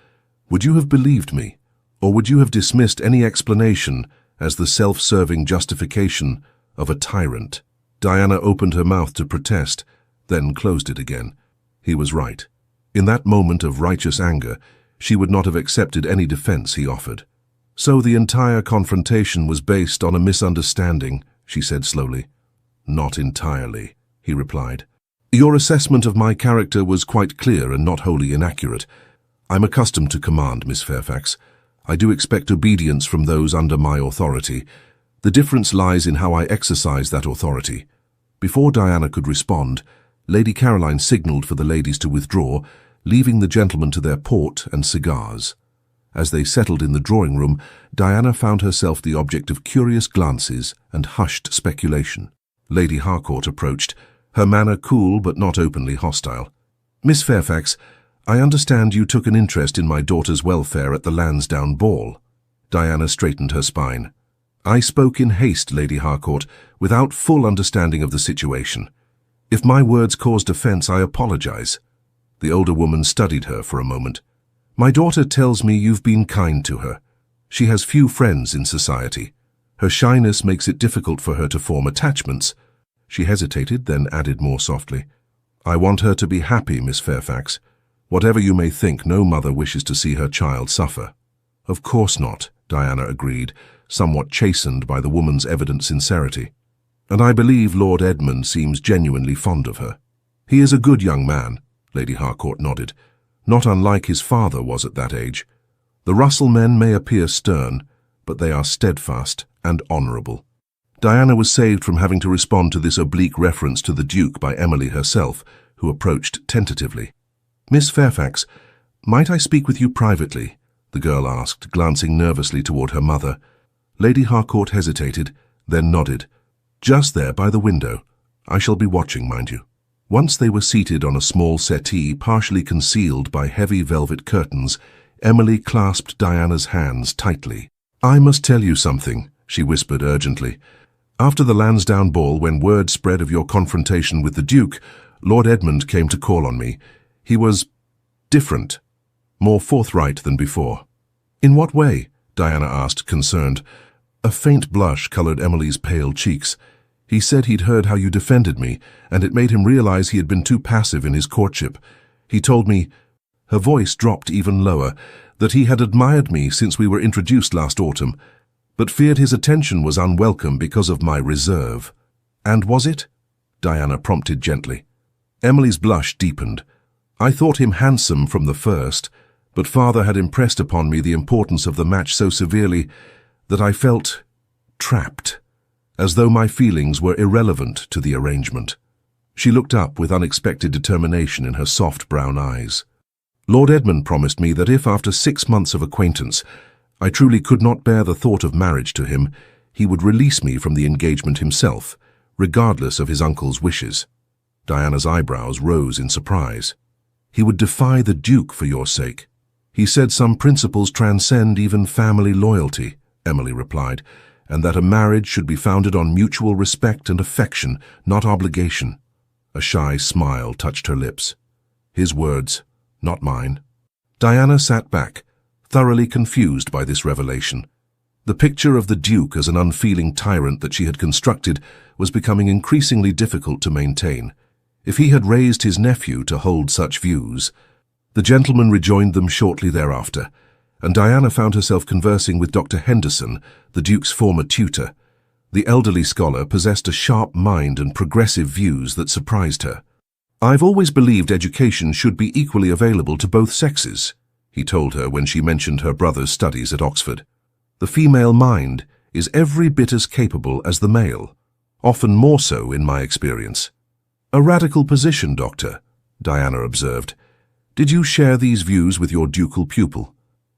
Would you have believed me, or would you have dismissed any explanation as the self-serving justification of a tyrant? Diana opened her mouth to protest, then closed it again. He was right. In that moment of righteous anger, she would not have accepted any defense he offered. So the entire confrontation was based on a misunderstanding, she said slowly. Not entirely, he replied. Your assessment of my character was quite clear and not wholly inaccurate. I'm accustomed to command, Miss Fairfax. I do expect obedience from those under my authority. The difference lies in how I exercise that authority. Before Diana could respond, Lady Caroline signalled for the ladies to withdraw, leaving the gentlemen to their port and cigars. As they settled in the drawing-room, Diana found herself the object of curious glances and hushed speculation. Lady Harcourt approached, her manner cool but not openly hostile. Miss Fairfax, I understand you took an interest in my daughter's welfare at the Lansdowne ball. Diana straightened her spine. I spoke in haste, Lady Harcourt, without full understanding of the situation. If my words caused offence, I apologize. The older woman studied her for a moment. My daughter tells me you've been kind to her. She has few friends in society. Her shyness makes it difficult for her to form attachments. She hesitated, then added more softly, I want her to be happy, Miss Fairfax. Whatever you may think, no mother wishes to see her child suffer. Of course not, Diana agreed, somewhat chastened by the woman's evident sincerity. And I believe Lord Edmund seems genuinely fond of her. He is a good young man, Lady Harcourt nodded, not unlike his father was at that age. The Russell men may appear stern, but they are steadfast and honourable. Diana was saved from having to respond to this oblique reference to the Duke by Emily herself, who approached tentatively. Miss Fairfax, might I speak with you privately? The girl asked, glancing nervously toward her mother. Lady Harcourt hesitated, then nodded. Just there by the window. I shall be watching, mind you. Once they were seated on a small settee partially concealed by heavy velvet curtains, Emily clasped Diana's hands tightly. I must tell you something, she whispered urgently. After the Lansdowne ball, when word spread of your confrontation with the Duke, Lord Edmund came to call on me. He was different, more forthright than before. In what way? Diana asked, concerned. A faint blush colored Emily's pale cheeks. He said he'd heard how you defended me, and it made him realize he had been too passive in his courtship. He told me, her voice dropped even lower, that he had admired me since we were introduced last autumn, but feared his attention was unwelcome because of my reserve. And was it? Diana prompted gently. Emily's blush deepened. I thought him handsome from the first, but father had impressed upon me the importance of the match so severely that I felt trapped, as though my feelings were irrelevant to the arrangement. She looked up with unexpected determination in her soft brown eyes. Lord Edmund promised me that if, after 6 months of acquaintance, I truly could not bear the thought of marriage to him, he would release me from the engagement himself, regardless of his uncle's wishes. Diana's eyebrows rose in surprise. He would defy the Duke for your sake. He said some principles transcend even family loyalty, Emily replied, and that a marriage should be founded on mutual respect and affection, not obligation. A shy smile touched her lips. His words, not mine. Diana sat back, thoroughly confused by this revelation. The picture of the Duke as an unfeeling tyrant that she had constructed was becoming increasingly difficult to maintain. If he had raised his nephew to hold such views, the gentleman rejoined them shortly thereafter, and Diana found herself conversing with Dr. Henderson, the Duke's former tutor. The elderly scholar possessed a sharp mind and progressive views that surprised her. I've always believed education should be equally available to both sexes, he told her when she mentioned her brother's studies at Oxford. The female mind is every bit as capable as the male, often more so in my experience. A radical position, Doctor, Diana observed. Did you share these views with your ducal pupil?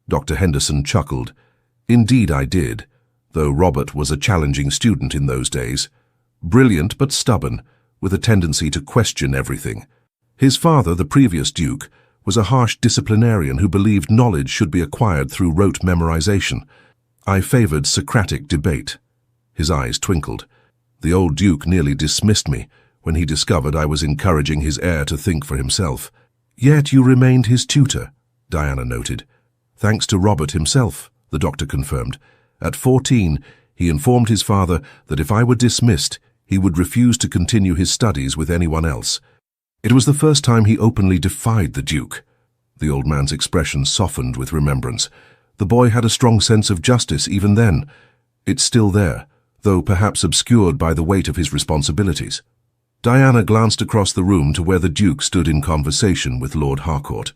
Dr. Henderson chuckled. Indeed I did, though Robert was a challenging student in those days. Brilliant but stubborn, with a tendency to question everything. His father, the previous Duke, was a harsh disciplinarian who believed knowledge should be acquired through rote memorization. I favored Socratic debate. His eyes twinkled. The old Duke nearly dismissed me when he discovered I was encouraging his heir to think for himself. Yet you remained his tutor, Diana noted. Thanks to Robert himself, the doctor confirmed. At 14, he informed his father that if I were dismissed, he would refuse to continue his studies with anyone else. It was the first time he openly defied the Duke. The old man's expression softened with remembrance. The boy had a strong sense of justice even then. It's still there, though perhaps obscured by the weight of his responsibilities. Diana glanced across the room to where the Duke stood in conversation with Lord Harcourt.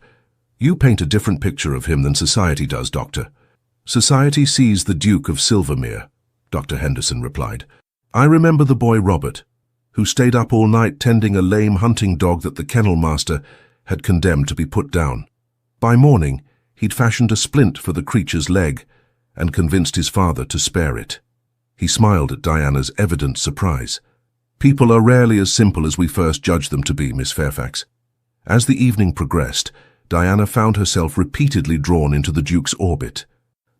You paint a different picture of him than society does, Doctor. Society sees the Duke of Silvermere, Dr. Henderson replied. I remember the boy Robert, who stayed up all night tending a lame hunting dog that the kennel master had condemned to be put down. By morning, he'd fashioned a splint for the creature's leg and convinced his father to spare it. He smiled at Diana's evident surprise. People are rarely as simple as we first judge them to be, Miss Fairfax. As the evening progressed, Diana found herself repeatedly drawn into the Duke's orbit.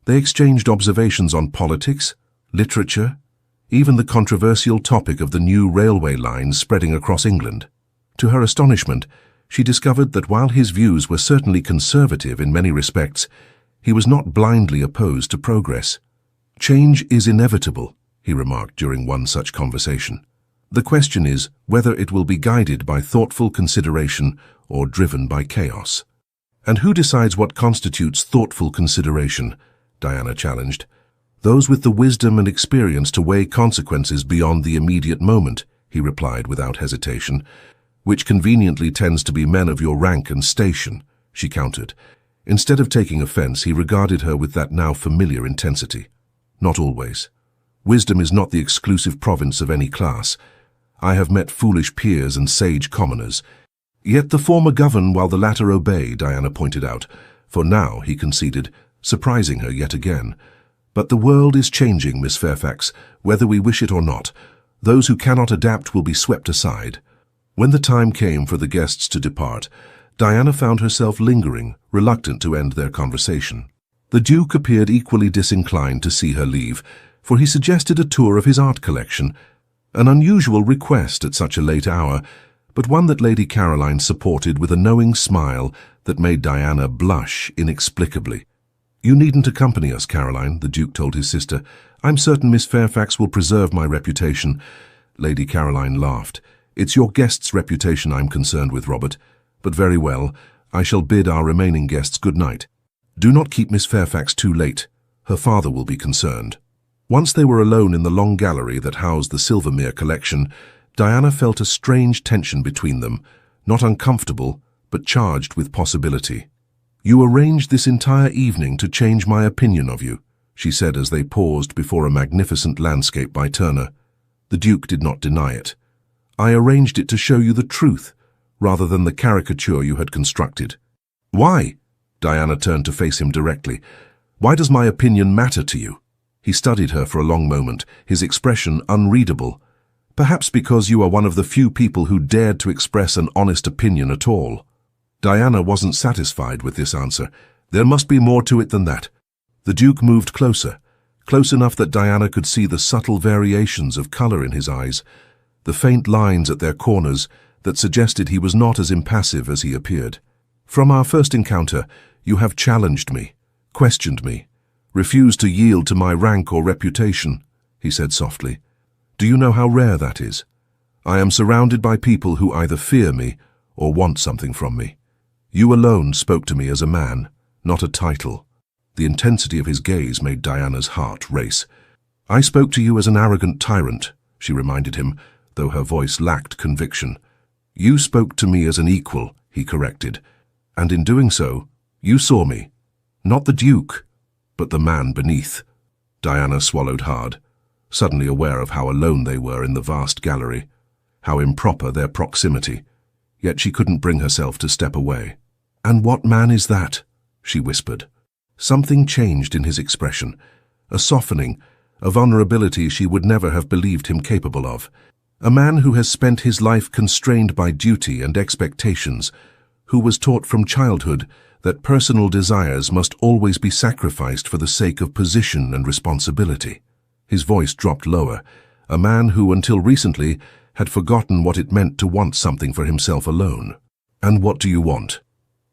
They exchanged observations on politics, literature, even the controversial topic of the new railway lines spreading across England. To her astonishment, she discovered that while his views were certainly conservative in many respects, he was not blindly opposed to progress. "Change is inevitable," he remarked during one such conversation. "The question is whether it will be guided by thoughtful consideration or driven by chaos." "And who decides what constitutes thoughtful consideration?" Diana challenged. "Those with the wisdom and experience to weigh consequences beyond the immediate moment," he replied without hesitation. "Which conveniently tends to be men of your rank and station," she countered. Instead of taking offense, he regarded her with that now familiar intensity. "Not always. Wisdom is not the exclusive province of any class. I have met foolish peers and sage commoners. Yet the former govern while the latter obey," Diana pointed out. "For now," he conceded, surprising her yet again. "But the world is changing, Miss Fairfax, whether we wish it or not. Those who cannot adapt will be swept aside." When the time came for the guests to depart, Diana found herself lingering, reluctant to end their conversation. The Duke appeared equally disinclined to see her leave, for he suggested a tour of his art collection, an unusual request at such a late hour, but one that Lady Caroline supported with a knowing smile that made Diana blush inexplicably. "You needn't accompany us, Caroline," the Duke told his sister. "I'm certain Miss Fairfax will preserve my reputation." Lady Caroline laughed. "It's your guest's reputation I'm concerned with, Robert. But very well, I shall bid our remaining guests good night. Do not keep Miss Fairfax too late. Her father will be concerned." Once they were alone in the long gallery that housed the Silvermere collection, Diana felt a strange tension between them, not uncomfortable, but charged with possibility. "You arranged this entire evening to change my opinion of you," she said as they paused before a magnificent landscape by Turner. The Duke did not deny it. "I arranged it to show you the truth, rather than the caricature you had constructed." "Why?" Diana turned to face him directly. "Why does my opinion matter to you?" He studied her for a long moment, his expression unreadable. "Perhaps because you are one of the few people who dared to express an honest opinion at all." Diana wasn't satisfied with this answer. There must be more to it than that. The Duke moved closer, close enough that Diana could see the subtle variations of color in his eyes, the faint lines at their corners that suggested he was not as impassive as he appeared. "From our first encounter, you have challenged me, questioned me, refused to yield to my rank or reputation," he said softly. "Do you know how rare that is? I am surrounded by people who either fear me or want something from me. You alone spoke to me as a man, not a title." The intensity of his gaze made Diana's heart race. "I spoke to you as an arrogant tyrant," she reminded him, though her voice lacked conviction. "You spoke to me as an equal," he corrected, "and in doing so, you saw me, not the Duke, but the man beneath." Diana swallowed hard, suddenly aware of how alone they were in the vast gallery, how improper their proximity, yet she couldn't bring herself to step away. "And what man is that?" she whispered. Something changed in his expression, a softening, a vulnerability she would never have believed him capable of. A man who has spent his life constrained by duty and expectations, who was taught from childhood that personal desires must always be sacrificed for the sake of position and responsibility. His voice dropped lower, a man who, until recently, had forgotten what it meant to want something for himself alone. "And what do you want?"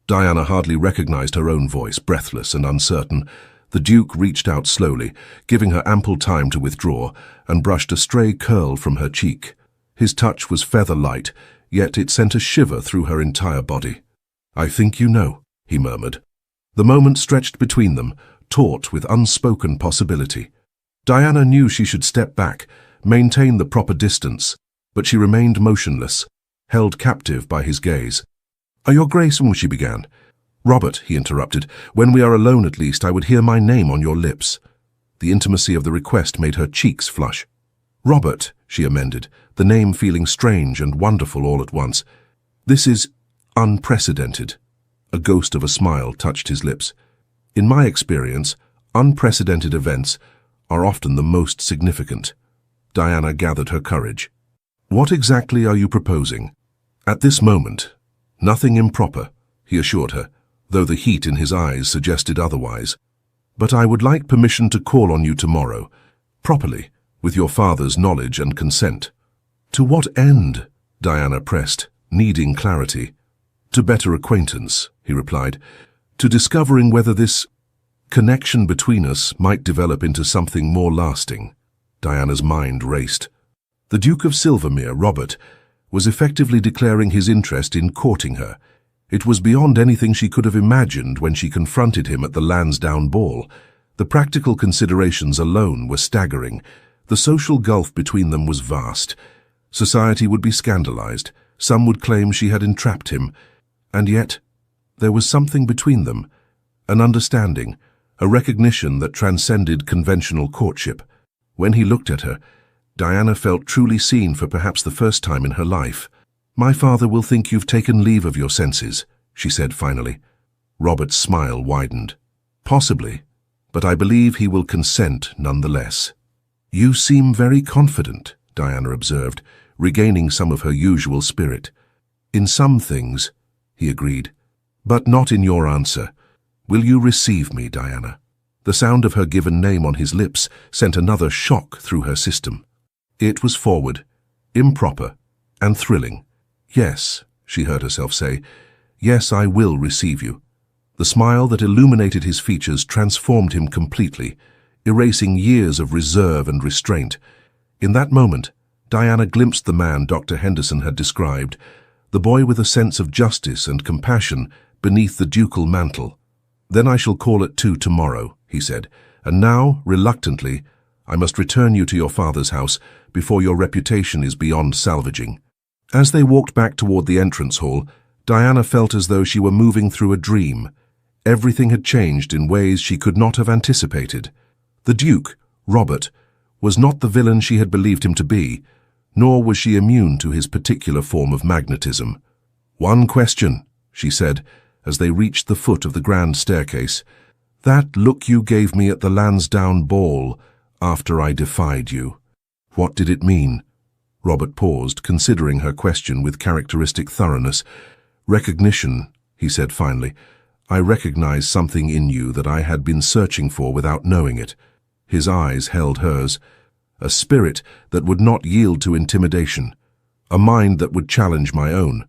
Diana hardly recognized her own voice, breathless and uncertain. The Duke reached out slowly, giving her ample time to withdraw, and brushed a stray curl from her cheek. His touch was feather-light, yet it sent a shiver through her entire body. "I think you know," he murmured. The moment stretched between them, taut with unspoken possibility. Diana knew she should step back, maintain the proper distance, but she remained motionless, held captive by his gaze. "Your Grace," she began. "Robert," he interrupted, "when we are alone at least I would hear my name on your lips." The intimacy of the request made her cheeks flush. "Robert," she amended, the name feeling strange and wonderful all at once. "This is unprecedented." A ghost of a smile touched his lips. "In my experience, unprecedented events are often the most significant." Diana gathered her courage. "What exactly are you proposing?" "At this moment, nothing improper," he assured her, though the heat in his eyes suggested otherwise. "But I would like permission to call on you tomorrow, properly, with your father's knowledge and consent." "To what end?" Diana pressed, needing clarity. "To better acquaintance," he replied, "to discovering whether this connection between us might develop into something more lasting." Diana's mind raced. The Duke of Silvermere, Robert, was effectively declaring his interest in courting her. It was beyond anything she could have imagined when she confronted him at the Lansdowne ball. The practical considerations alone were staggering. The social gulf between them was vast. Society would be scandalized. Some would claim she had entrapped him. And yet, there was something between them, an understanding, a recognition that transcended conventional courtship. When he looked at her, Diana felt truly seen for perhaps the first time in her life. "My father will think you've taken leave of your senses," she said finally. Robert's smile widened. "Possibly, but I believe he will consent nonetheless." "You seem very confident," Diana observed, regaining some of her usual spirit. "In some things," he agreed, "but not in your answer. Will you receive me, Diana?" The sound of her given name on his lips sent another shock through her system. It was forward, improper, and thrilling. "Yes," she heard herself say, "yes, I will receive you." The smile that illuminated his features transformed him completely, erasing years of reserve and restraint. In that moment, Diana glimpsed the man Dr. Henderson had described, the boy with a sense of justice and compassion beneath the ducal mantle. "Then I shall call at 2 tomorrow," he said, "and now, reluctantly, I must return you to your father's house before your reputation is beyond salvaging." As they walked back toward the entrance hall, Diana felt as though she were moving through a dream. Everything had changed in ways she could not have anticipated. The Duke, Robert, was not the villain she had believed him to be, nor was she immune to his particular form of magnetism. "One question," she said, as they reached the foot of the grand staircase. "That look you gave me at the Lansdowne ball after I defied you. What did it mean?" Robert paused, considering her question with characteristic thoroughness. "Recognition," he said finally. "I recognize something in you that I had been searching for without knowing it." His eyes held hers. A spirit that would not yield to intimidation. A mind that would challenge my own.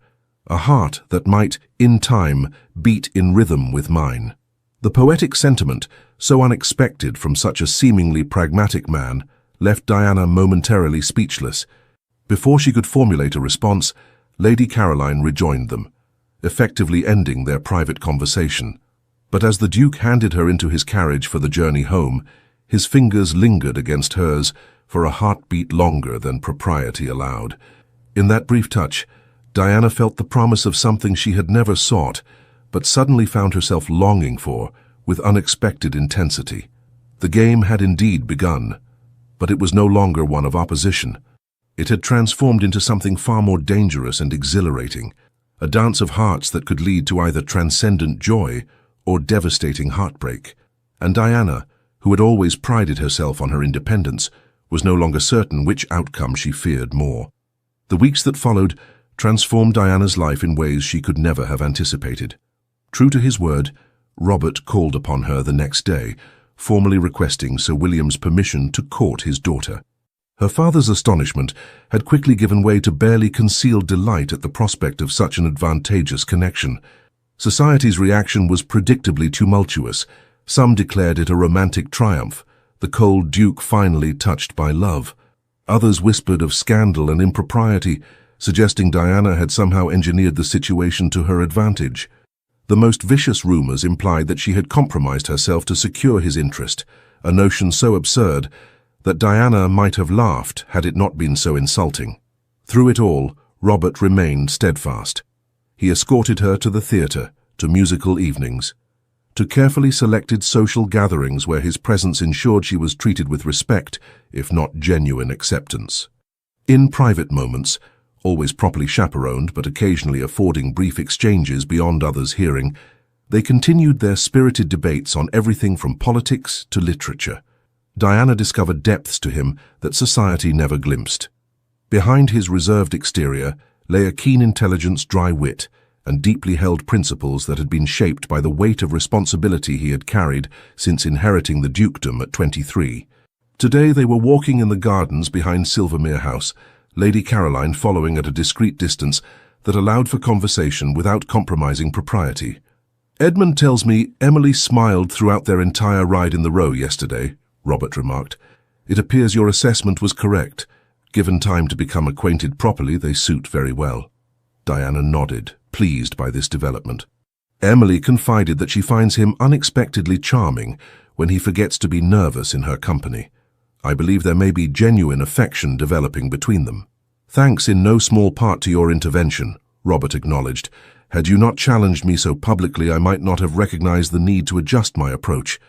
A heart that might, in time, beat in rhythm with mine. The poetic sentiment, so unexpected from such a seemingly pragmatic man, left Diana momentarily speechless. Before she could formulate a response, Lady Caroline rejoined them, effectively ending their private conversation. But as the Duke handed her into his carriage for the journey home, his fingers lingered against hers for a heartbeat longer than propriety allowed. In that brief touch, Diana felt the promise of something she had never sought, but suddenly found herself longing for with unexpected intensity. The game had indeed begun, but it was no longer one of opposition. It had transformed into something far more dangerous and exhilarating, a dance of hearts that could lead to either transcendent joy or devastating heartbreak. And Diana, who had always prided herself on her independence, was no longer certain which outcome she feared more. The weeks that followed transformed Diana's life in ways she could never have anticipated. True to his word, Robert called upon her the next day, formally requesting Sir William's permission to court his daughter. Her father's astonishment had quickly given way to barely concealed delight at the prospect of such an advantageous connection. Society's reaction was predictably tumultuous. Some declared it a romantic triumph, the cold Duke finally touched by love. Others whispered of scandal and impropriety, suggesting Diana had somehow engineered the situation to her advantage. The most vicious rumors implied that she had compromised herself to secure his interest, a notion so absurd that Diana might have laughed had it not been so insulting. Through it all, Robert remained steadfast. He escorted her to the theatre, to musical evenings, to carefully selected social gatherings where his presence ensured she was treated with respect, if not genuine acceptance. In private moments, always properly chaperoned but occasionally affording brief exchanges beyond others' hearing, they continued their spirited debates on everything from politics to literature. Diana discovered depths to him that society never glimpsed. Behind his reserved exterior lay a keen intelligence, dry wit, and deeply held principles that had been shaped by the weight of responsibility he had carried since inheriting the dukedom at 23. Today they were walking in the gardens behind Silvermere House, Lady Caroline following at a discreet distance, that allowed for conversation without compromising propriety. "Edmund tells me Emily smiled throughout their entire ride in the Row yesterday," Robert remarked. "It appears your assessment was correct. Given time to become acquainted properly, they suit very well." Diana nodded, pleased by this development. Emily confided that she finds him unexpectedly charming when he forgets to be nervous in her company. "I believe there may be genuine affection developing between them." "Thanks in no small part to your intervention," Robert acknowledged. "Had you not challenged me so publicly, I might not have recognized the need to adjust my approach."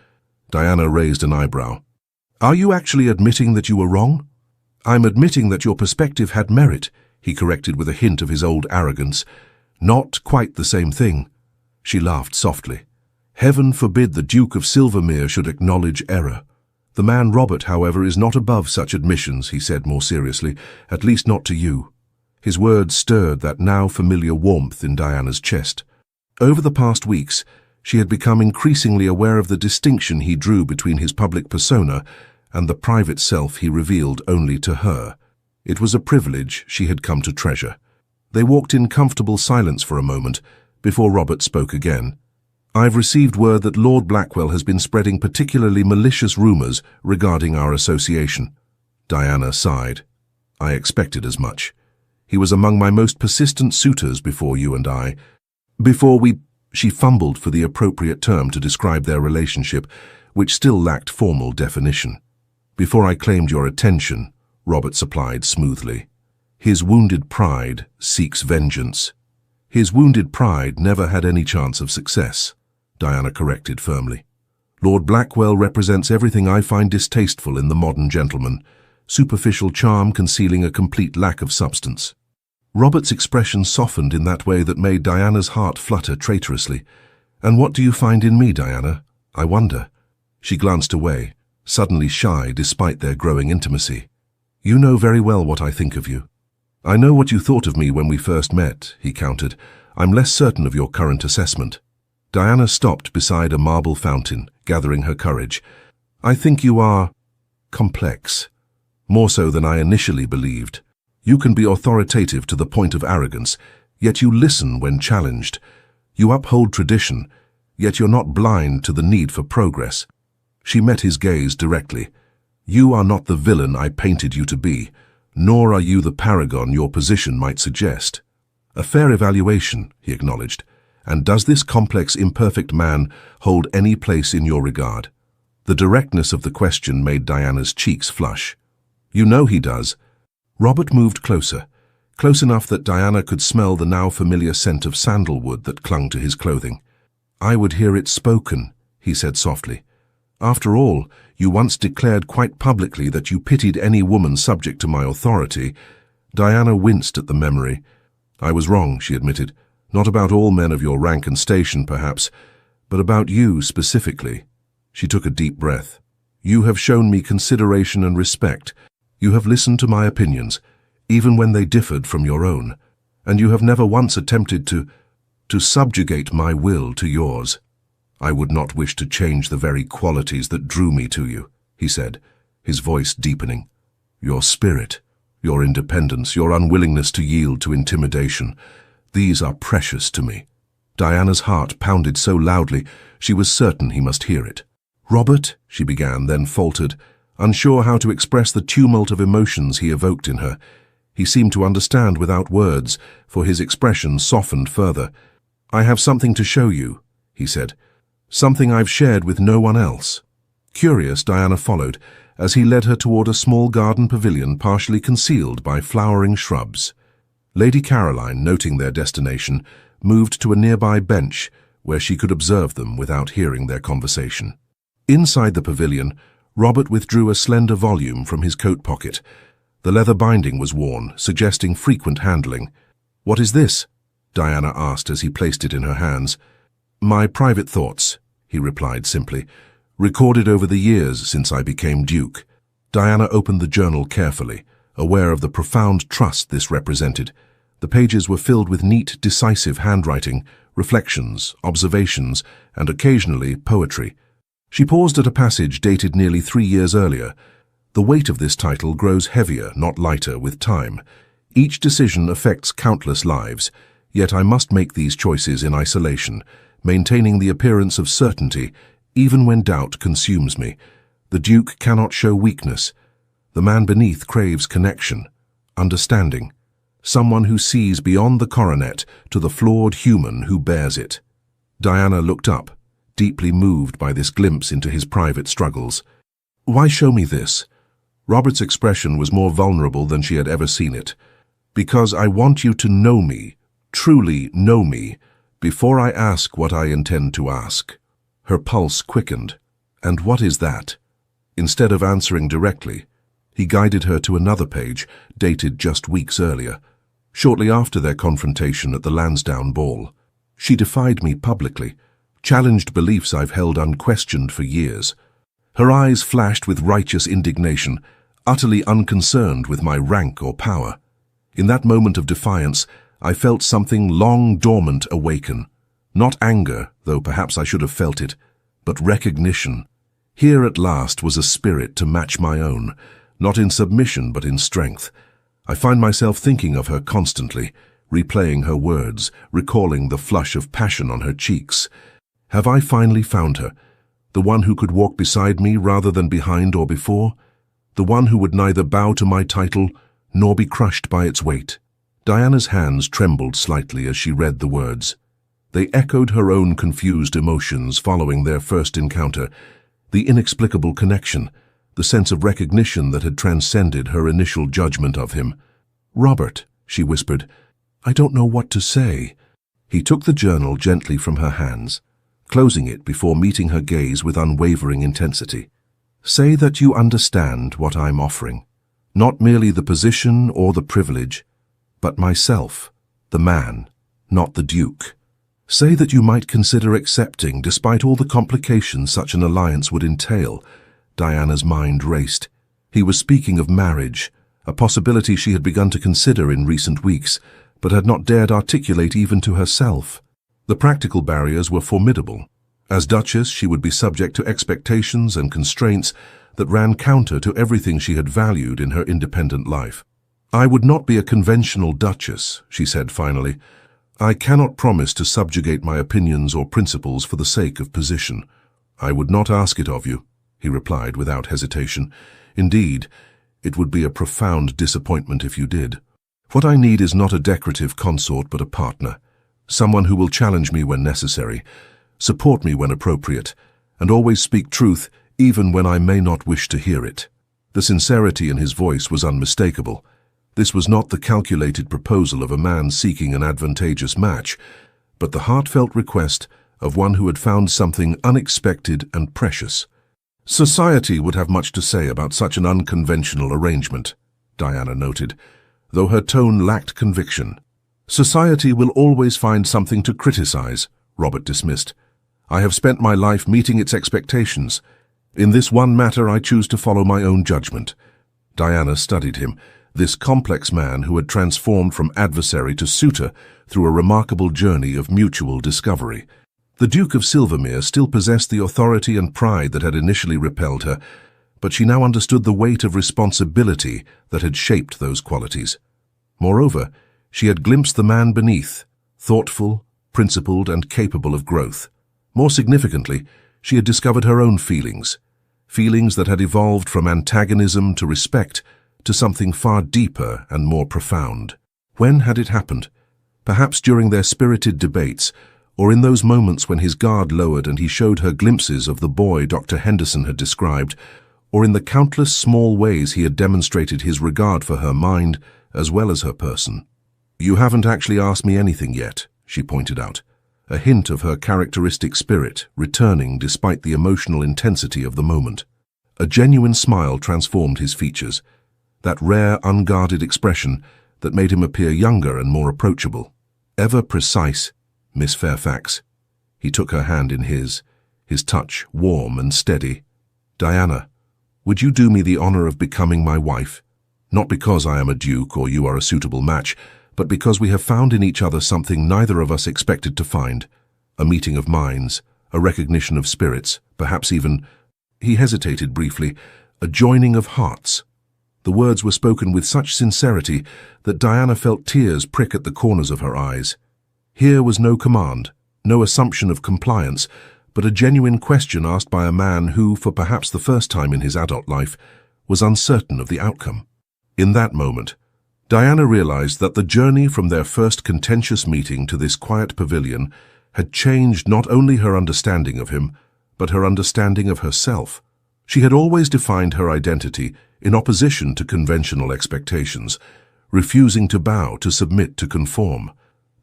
Diana raised an eyebrow. "Are you actually admitting that you were wrong?" "I'm admitting that your perspective had merit," he corrected with a hint of his old arrogance. "Not quite the same thing." She laughed softly. "Heaven forbid the Duke of Silvermere should acknowledge error. The man Robert, however, is not above such admissions," he said more seriously, "at least not to you." His words stirred that now familiar warmth in Diana's chest. Over the past weeks, she had become increasingly aware of the distinction he drew between his public persona and the private self he revealed only to her. It was a privilege she had come to treasure. They walked in comfortable silence for a moment, before Robert spoke again. "I've received word that Lord Blackwell has been spreading particularly malicious rumours regarding our association." Diana sighed. "I expected as much. He was among my most persistent suitors before you and I. Before we—" She fumbled for the appropriate term to describe their relationship, which still lacked formal definition. "Before I claimed your attention," Robert supplied smoothly. "His wounded pride seeks vengeance." "His wounded pride never had any chance of success," Diana corrected firmly. "Lord Blackwell represents everything I find distasteful in the modern gentleman, superficial charm concealing a complete lack of substance." Robert's expression softened in that way that made Diana's heart flutter traitorously. "And what do you find in me, Diana? I wonder." She glanced away, suddenly shy despite their growing intimacy. "You know very well what I think of you." "I know what you thought of me when we first met," he countered. "I'm less certain of your current assessment." Diana stopped beside a marble fountain, gathering her courage. "I think you are complex, more so than I initially believed. You can be authoritative to the point of arrogance, yet you listen when challenged. You uphold tradition, yet you're not blind to the need for progress." She met his gaze directly. "You are not the villain I painted you to be, nor are you the paragon your position might suggest." "A fair evaluation," he acknowledged. "And does this complex, imperfect man hold any place in your regard?" The directness of the question made Diana's cheeks flush. "You know he does." Robert moved closer, close enough that Diana could smell the now familiar scent of sandalwood that clung to his clothing. "I would hear it spoken," he said softly. "After all, you once declared quite publicly that you pitied any woman subject to my authority." Diana winced at the memory. "I was wrong," she admitted. "Not about all men of your rank and station, perhaps, but about you specifically." She took a deep breath. "You have shown me consideration and respect. You have listened to my opinions, even when they differed from your own, and you have never once attempted to subjugate my will to yours." "I would not wish to change the very qualities that drew me to you," he said, his voice deepening. "Your spirit, your independence, your unwillingness to yield to intimidation, these are precious to me." Diana's heart pounded so loudly she was certain he must hear it. "Robert," she began, then faltered, unsure how to express the tumult of emotions he evoked in her. He seemed to understand without words, for his expression softened further. "I have something to show you," he said. "Something I've shared with no one else." Curious, Diana followed, as he led her toward a small garden pavilion partially concealed by flowering shrubs. Lady Caroline, noting their destination, moved to a nearby bench where she could observe them without hearing their conversation. Inside the pavilion, Robert withdrew a slender volume from his coat pocket. The leather binding was worn, suggesting frequent handling. "What is this?" Diana asked as he placed it in her hands. "My private thoughts," he replied simply, "recorded over the years since I became Duke." Diana opened the journal carefully, aware of the profound trust this represented. The pages were filled with neat, decisive handwriting, reflections, observations, and occasionally poetry. She paused at a passage dated nearly 3 years earlier. The weight of this title grows heavier, not lighter, with time. Each decision affects countless lives, yet I must make these choices in isolation, maintaining the appearance of certainty, even when doubt consumes me. The Duke cannot show weakness. The man beneath craves connection, understanding, someone who sees beyond the coronet to the flawed human who bears it. Diana looked up, deeply moved by this glimpse into his private struggles. "Why show me this?" Robert's expression was more vulnerable than she had ever seen it. "Because I want you to know me, truly know me, before I ask what I intend to ask." Her pulse quickened. "And what is that?" Instead of answering directly, he guided her to another page, dated just weeks earlier, shortly after their confrontation at the Lansdowne ball. "She defied me publicly, challenged beliefs I've held unquestioned for years." Her eyes flashed with righteous indignation, utterly unconcerned with my rank or power. In that moment of defiance, I felt something long dormant awaken. Not anger, though perhaps I should have felt it, but recognition. Here at last was a spirit to match my own, not in submission but in strength. I find myself thinking of her constantly, replaying her words, recalling the flush of passion on her cheeks. Have I finally found her? The one who could walk beside me rather than behind or before? The one who would neither bow to my title nor be crushed by its weight? Diana's hands trembled slightly as she read the words. They echoed her own confused emotions following their first encounter, the inexplicable connection, the sense of recognition that had transcended her initial judgment of him. "Robert," she whispered, "I don't know what to say." He took the journal gently from her hands, closing it before meeting her gaze with unwavering intensity. "Say that you understand what I'm offering, not merely the position or the privilege, but myself, the man, not the Duke. Say that you might consider accepting despite all the complications such an alliance would entail." Diana's mind raced. He was speaking of marriage, a possibility she had begun to consider in recent weeks, but had not dared articulate even to herself. The practical barriers were formidable. As Duchess, she would be subject to expectations and constraints that ran counter to everything she had valued in her independent life. "I would not be a conventional Duchess," she said finally. "I cannot promise to subjugate my opinions or principles for the sake of position." "I would not ask it of you," he replied without hesitation. "Indeed, it would be a profound disappointment if you did. What I need is not a decorative consort but a partner, someone who will challenge me when necessary, support me when appropriate, and always speak truth even when I may not wish to hear it." The sincerity in his voice was unmistakable. This was not the calculated proposal of a man seeking an advantageous match, but the heartfelt request of one who had found something unexpected and precious. "Society would have much to say about such an unconventional arrangement," Diana noted, though her tone lacked conviction. "Society will always find something to criticize," Robert dismissed. "I have spent my life meeting its expectations. In this one matter I choose to follow my own judgment." Diana studied him, this complex man who had transformed from adversary to suitor through a remarkable journey of mutual discovery. The Duke of Silvermere still possessed the authority and pride that had initially repelled her, but she now understood the weight of responsibility that had shaped those qualities. Moreover, she had glimpsed the man beneath, thoughtful, principled, and capable of growth. More significantly, she had discovered her own feelings that had evolved from antagonism to respect to something far deeper and more profound. When had it happened? Perhaps during their spirited debates, or in those moments when his guard lowered and he showed her glimpses of the boy Dr. Henderson had described, or in the countless small ways he had demonstrated his regard for her mind as well as her person. "You haven't actually asked me anything yet," she pointed out, a hint of her characteristic spirit returning despite the emotional intensity of the moment. A genuine smile transformed his features, that rare, unguarded expression that made him appear younger and more approachable. "Ever precise, Miss Fairfax." He took her hand in his touch warm and steady. "Diana, would you do me the honor of becoming my wife? Not because I am a duke or you are a suitable match, but because we have found in each other something neither of us expected to find. A meeting of minds, a recognition of spirits, perhaps even," he hesitated briefly, "a joining of hearts." The words were spoken with such sincerity that Diana felt tears prick at the corners of her eyes. Here was no command, no assumption of compliance, but a genuine question asked by a man who, for perhaps the first time in his adult life, was uncertain of the outcome. In that moment, Diana realized that the journey from their first contentious meeting to this quiet pavilion had changed not only her understanding of him, but her understanding of herself. She had always defined her identity in opposition to conventional expectations, refusing to bow, to submit, to conform.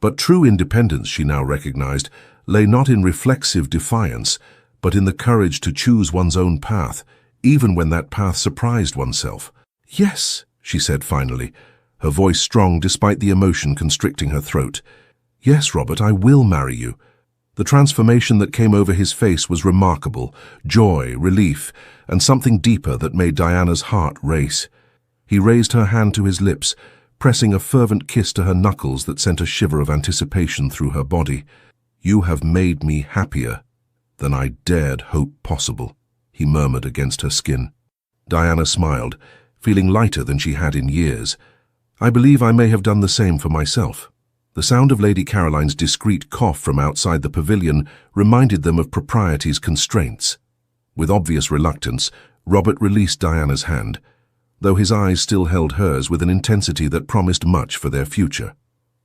But true independence, she now recognized, lay not in reflexive defiance, but in the courage to choose one's own path, even when that path surprised oneself. "Yes," she said finally, her voice strong despite the emotion constricting her throat. "Yes, Robert, I will marry you." The transformation that came over his face was remarkable, joy, relief, and something deeper that made Diana's heart race. He raised her hand to his lips, pressing a fervent kiss to her knuckles that sent a shiver of anticipation through her body. "You have made me happier than I dared hope possible," he murmured against her skin. Diana smiled, feeling lighter than she had in years. "I believe I may have done the same for myself." The sound of Lady Caroline's discreet cough from outside the pavilion reminded them of propriety's constraints. With obvious reluctance, Robert released Diana's hand, though his eyes still held hers with an intensity that promised much for their future.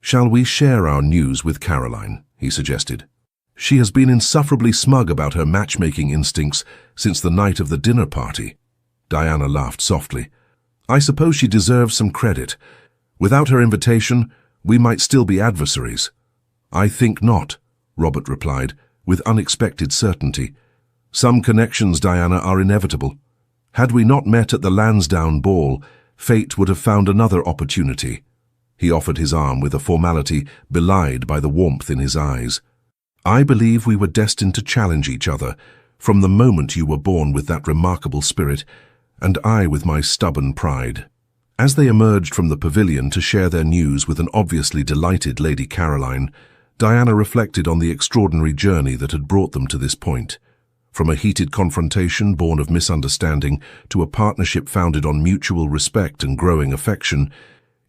"Shall we share our news with Caroline?" he suggested. "She has been insufferably smug about her matchmaking instincts since the night of the dinner party." Diana laughed softly. "I suppose she deserves some credit. Without her invitation, we might still be adversaries." "I think not," Robert replied, with unexpected certainty. "Some connections, Diana, are inevitable. Had we not met at the Lansdowne ball, fate would have found another opportunity." He offered his arm with a formality belied by the warmth in his eyes. "I believe we were destined to challenge each other, from the moment you were born with that remarkable spirit, and I with my stubborn pride." As they emerged from the pavilion to share their news with an obviously delighted Lady Caroline, Diana reflected on the extraordinary journey that had brought them to this point. From a heated confrontation born of misunderstanding to a partnership founded on mutual respect and growing affection,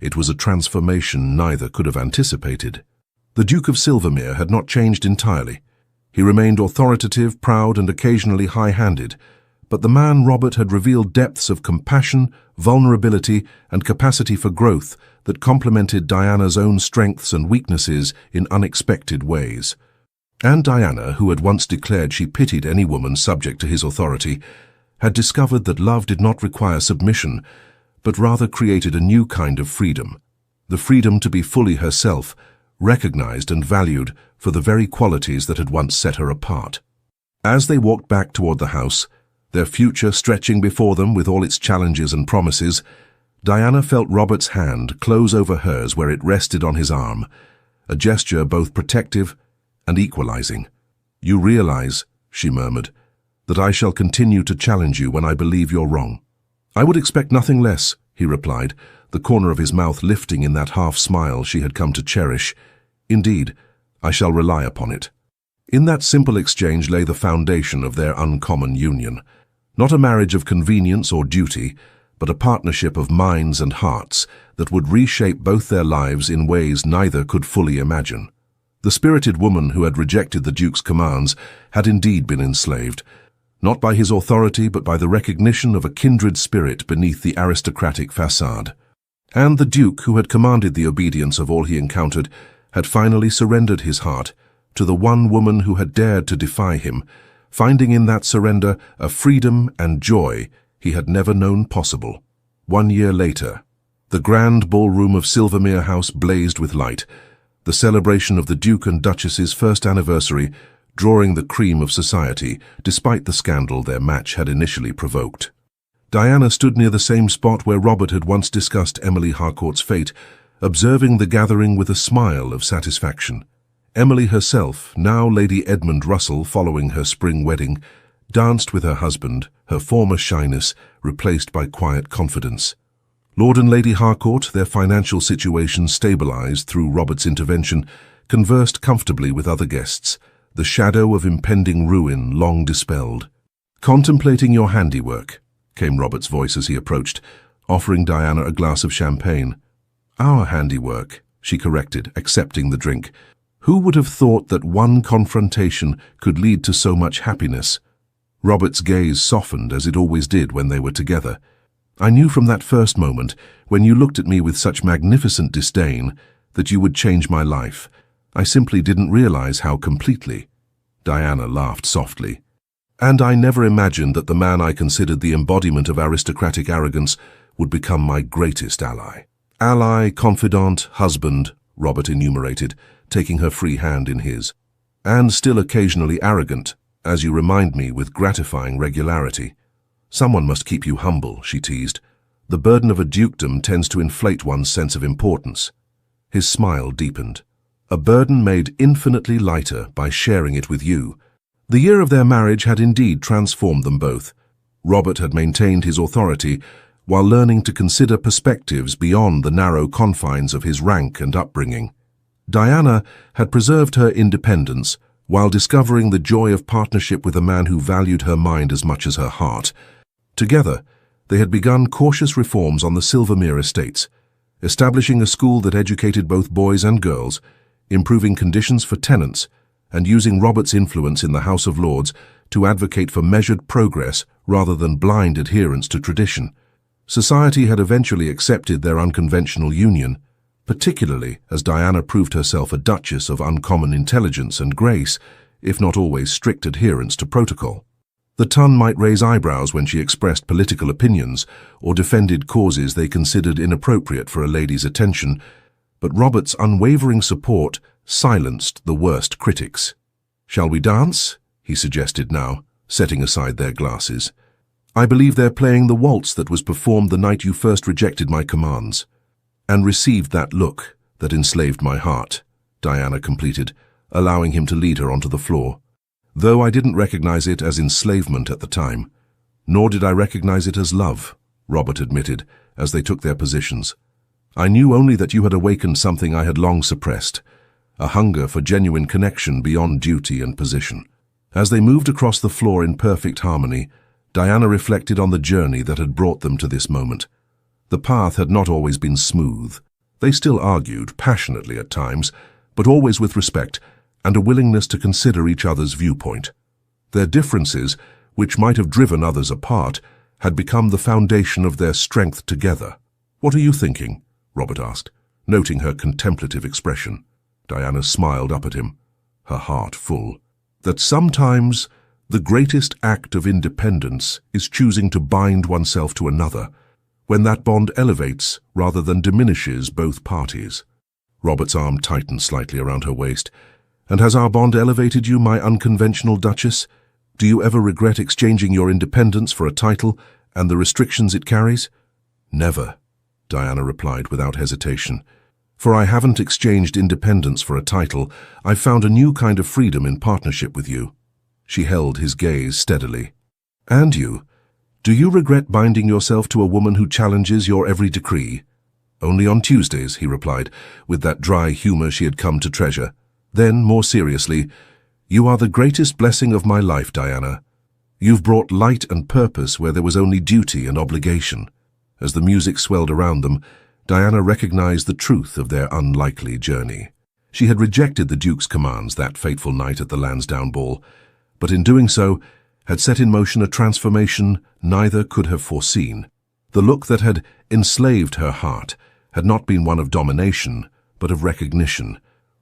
it was a transformation neither could have anticipated. The Duke of Silvermere had not changed entirely. He remained authoritative, proud, and occasionally high-handed, but the man Robert had revealed depths of compassion, vulnerability, and capacity for growth that complemented Diana's own strengths and weaknesses in unexpected ways. And Diana, who had once declared she pitied any woman subject to his authority, had discovered that love did not require submission, but rather created a new kind of freedom, the freedom to be fully herself, recognized and valued for the very qualities that had once set her apart. As they walked back toward the house, their future stretching before them with all its challenges and promises, Diana felt Robert's hand close over hers where it rested on his arm, a gesture both protective and equalizing. "You realize," she murmured, "that I shall continue to challenge you when I believe you're wrong." "I would expect nothing less," he replied, the corner of his mouth lifting in that half-smile she had come to cherish. "Indeed, I shall rely upon it." In that simple exchange lay the foundation of their uncommon union. Not a marriage of convenience or duty, but a partnership of minds and hearts that would reshape both their lives in ways neither could fully imagine. The spirited woman who had rejected the Duke's commands had indeed been enslaved, not by his authority but by the recognition of a kindred spirit beneath the aristocratic facade. And the Duke, who had commanded the obedience of all he encountered, had finally surrendered his heart to the one woman who had dared to defy him, finding in that surrender a freedom and joy he had never known possible. 1 year later, the grand ballroom of Silvermere House blazed with light, the celebration of the Duke and Duchess's first anniversary drawing the cream of society, despite the scandal their match had initially provoked. Diana stood near the same spot where Robert had once discussed Emily Harcourt's fate, observing the gathering with a smile of satisfaction. Emily herself, now Lady Edmund Russell following her spring wedding, danced with her husband, her former shyness replaced by quiet confidence. Lord and Lady Harcourt, their financial situation stabilized through Robert's intervention, conversed comfortably with other guests, the shadow of impending ruin long dispelled. "Contemplating your handiwork," came Robert's voice as he approached, offering Diana a glass of champagne. "Our handiwork," she corrected, accepting the drink. "Who would have thought that one confrontation could lead to so much happiness?" Robert's gaze softened, as it always did when they were together. "I knew from that first moment, when you looked at me with such magnificent disdain, that you would change my life. I simply didn't realize how completely." Diana laughed softly. "And I never imagined that the man I considered the embodiment of aristocratic arrogance would become my greatest ally." "Ally, confidant, husband," Robert enumerated, taking her free hand in his. "And still occasionally arrogant, as you remind me with gratifying regularity." "Someone must keep you humble," she teased. "The burden of a dukedom tends to inflate one's sense of importance." His smile deepened. "A burden made infinitely lighter by sharing it with you." The year of their marriage had indeed transformed them both. Robert had maintained his authority while learning to consider perspectives beyond the narrow confines of his rank and upbringing. Diana had preserved her independence while discovering the joy of partnership with a man who valued her mind as much as her heart. Together, they had begun cautious reforms on the Silvermere estates, establishing a school that educated both boys and girls, improving conditions for tenants, and using Robert's influence in the House of Lords to advocate for measured progress rather than blind adherence to tradition. Society had eventually accepted their unconventional union, particularly as Diana proved herself a duchess of uncommon intelligence and grace, if not always strict adherence to protocol. The ton might raise eyebrows when she expressed political opinions or defended causes they considered inappropriate for a lady's attention, but Robert's unwavering support silenced the worst critics. "Shall we dance?" he suggested now, setting aside their glasses. "I believe they're playing the waltz that was performed the night you first rejected my commands." "And received that look that enslaved my heart," Diana completed, allowing him to lead her onto the floor. "Though I didn't recognize it as enslavement at the time, nor did I recognize it as love," Robert admitted, as they took their positions. "I knew only that you had awakened something I had long suppressed, a hunger for genuine connection beyond duty and position." As they moved across the floor in perfect harmony, Diana reflected on the journey that had brought them to this moment. The path had not always been smooth. They still argued, passionately at times, but always with respect and a willingness to consider each other's viewpoint. Their differences, which might have driven others apart, had become the foundation of their strength together. "What are you thinking?" Robert asked, noting her contemplative expression. Diana smiled up at him, her heart full. "That sometimes the greatest act of independence is choosing to bind oneself to another, when that bond elevates rather than diminishes both parties." Robert's arm tightened slightly around her waist. "And has our bond elevated you, my unconventional duchess? Do you ever regret exchanging your independence for a title and the restrictions it carries?" "Never," Diana replied without hesitation. "For I haven't exchanged independence for a title. I've found a new kind of freedom in partnership with you." She held his gaze steadily. "And you? Do you regret binding yourself to a woman who challenges your every decree?" "Only on Tuesdays," he replied, with that dry humor she had come to treasure. Then, more seriously, "You are the greatest blessing of my life, Diana. You've brought light and purpose where there was only duty and obligation." As the music swelled around them, Diana recognized the truth of their unlikely journey. She had rejected the Duke's commands that fateful night at the Lansdowne ball, but in doing so, had set in motion a transformation neither could have foreseen. The look that had enslaved her heart had not been one of domination, but of recognition,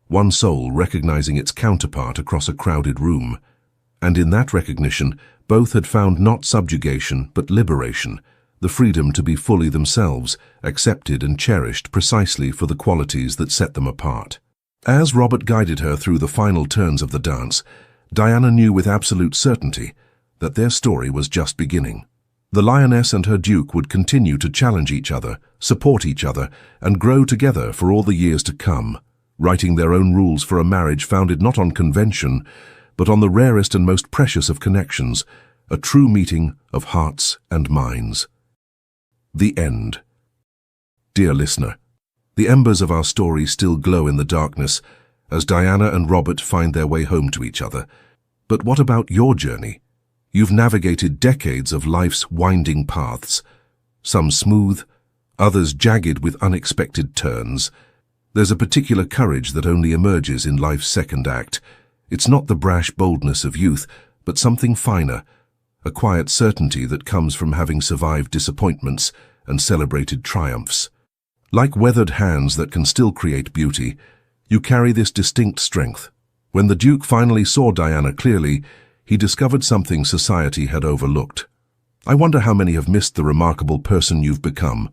one soul recognizing its counterpart across a crowded room. And in that recognition, both had found not subjugation, but liberation, the freedom to be fully themselves, accepted and cherished precisely for the qualities that set them apart. As Robert guided her through the final turns of the dance, Diana knew with absolute certainty that their story was just beginning. The Lioness and her Duke would continue to challenge each other, support each other, and grow together for all the years to come, writing their own rules for a marriage founded not on convention, but on the rarest and most precious of connections, a true meeting of hearts and minds. The end. Dear listener, the embers of our story still glow in the darkness as Diana and Robert find their way home to each other. But what about your journey? You've navigated decades of life's winding paths, some smooth, others jagged with unexpected turns. There's a particular courage that only emerges in life's second act. It's not the brash boldness of youth, but something finer, a quiet certainty that comes from having survived disappointments and celebrated triumphs. Like weathered hands that can still create beauty, you carry this distinct strength. When the Duke finally saw Diana clearly, he discovered something society had overlooked. I wonder how many have missed the remarkable person you've become,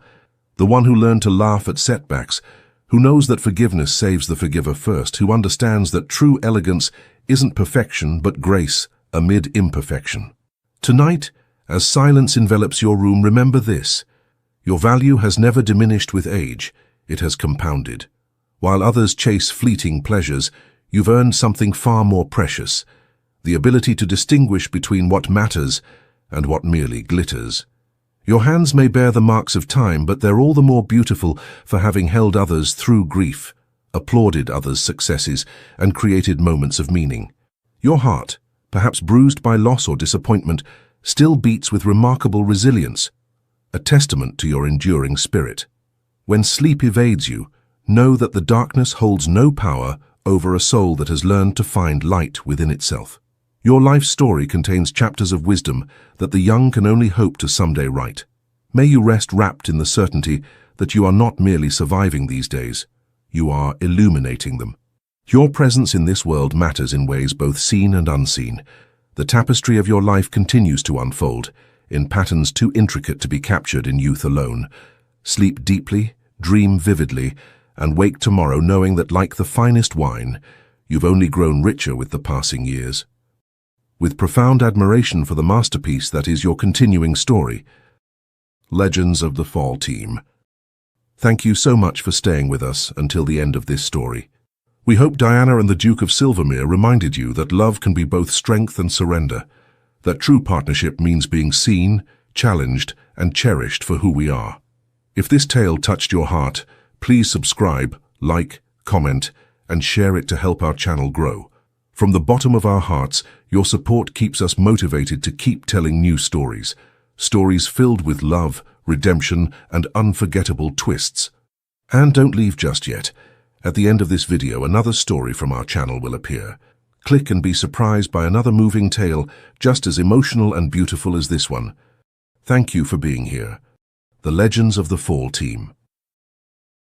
the one who learned to laugh at setbacks, who knows that forgiveness saves the forgiver first, who understands that true elegance isn't perfection but grace amid imperfection. Tonight, as silence envelops your room, remember this. Your value has never diminished with age, it has compounded. While others chase fleeting pleasures, you've earned something far more precious, the ability to distinguish between what matters and what merely glitters. Your hands may bear the marks of time, but they're all the more beautiful for having held others through grief, applauded others' successes, and created moments of meaning. Your heart, perhaps bruised by loss or disappointment, still beats with remarkable resilience, a testament to your enduring spirit. When sleep evades you, know that the darkness holds no power over a soul that has learned to find light within itself. Your life story contains chapters of wisdom that the young can only hope to someday write. May you rest wrapped in the certainty that you are not merely surviving these days, you are illuminating them. Your presence in this world matters in ways both seen and unseen. The tapestry of your life continues to unfold, in patterns too intricate to be captured in youth alone. Sleep deeply, dream vividly, and wake tomorrow knowing that, like the finest wine, you've only grown richer with the passing years. With profound admiration for the masterpiece that is your continuing story, Legends of the Fall Team. Thank you so much for staying with us until the end of this story. We hope Diana and the Duke of Silvermere reminded you that love can be both strength and surrender, that true partnership means being seen, challenged, and cherished for who we are. If this tale touched your heart, please subscribe, like, comment, and share it to help our channel grow. From the bottom of our hearts, your support keeps us motivated to keep telling new stories, stories filled with love, redemption, and unforgettable twists. And don't leave just yet. At the end of this video, another story from our channel will appear. Click and be surprised by another moving tale just as emotional and beautiful as this one. Thank you for being here. The Legends of the Fall Team.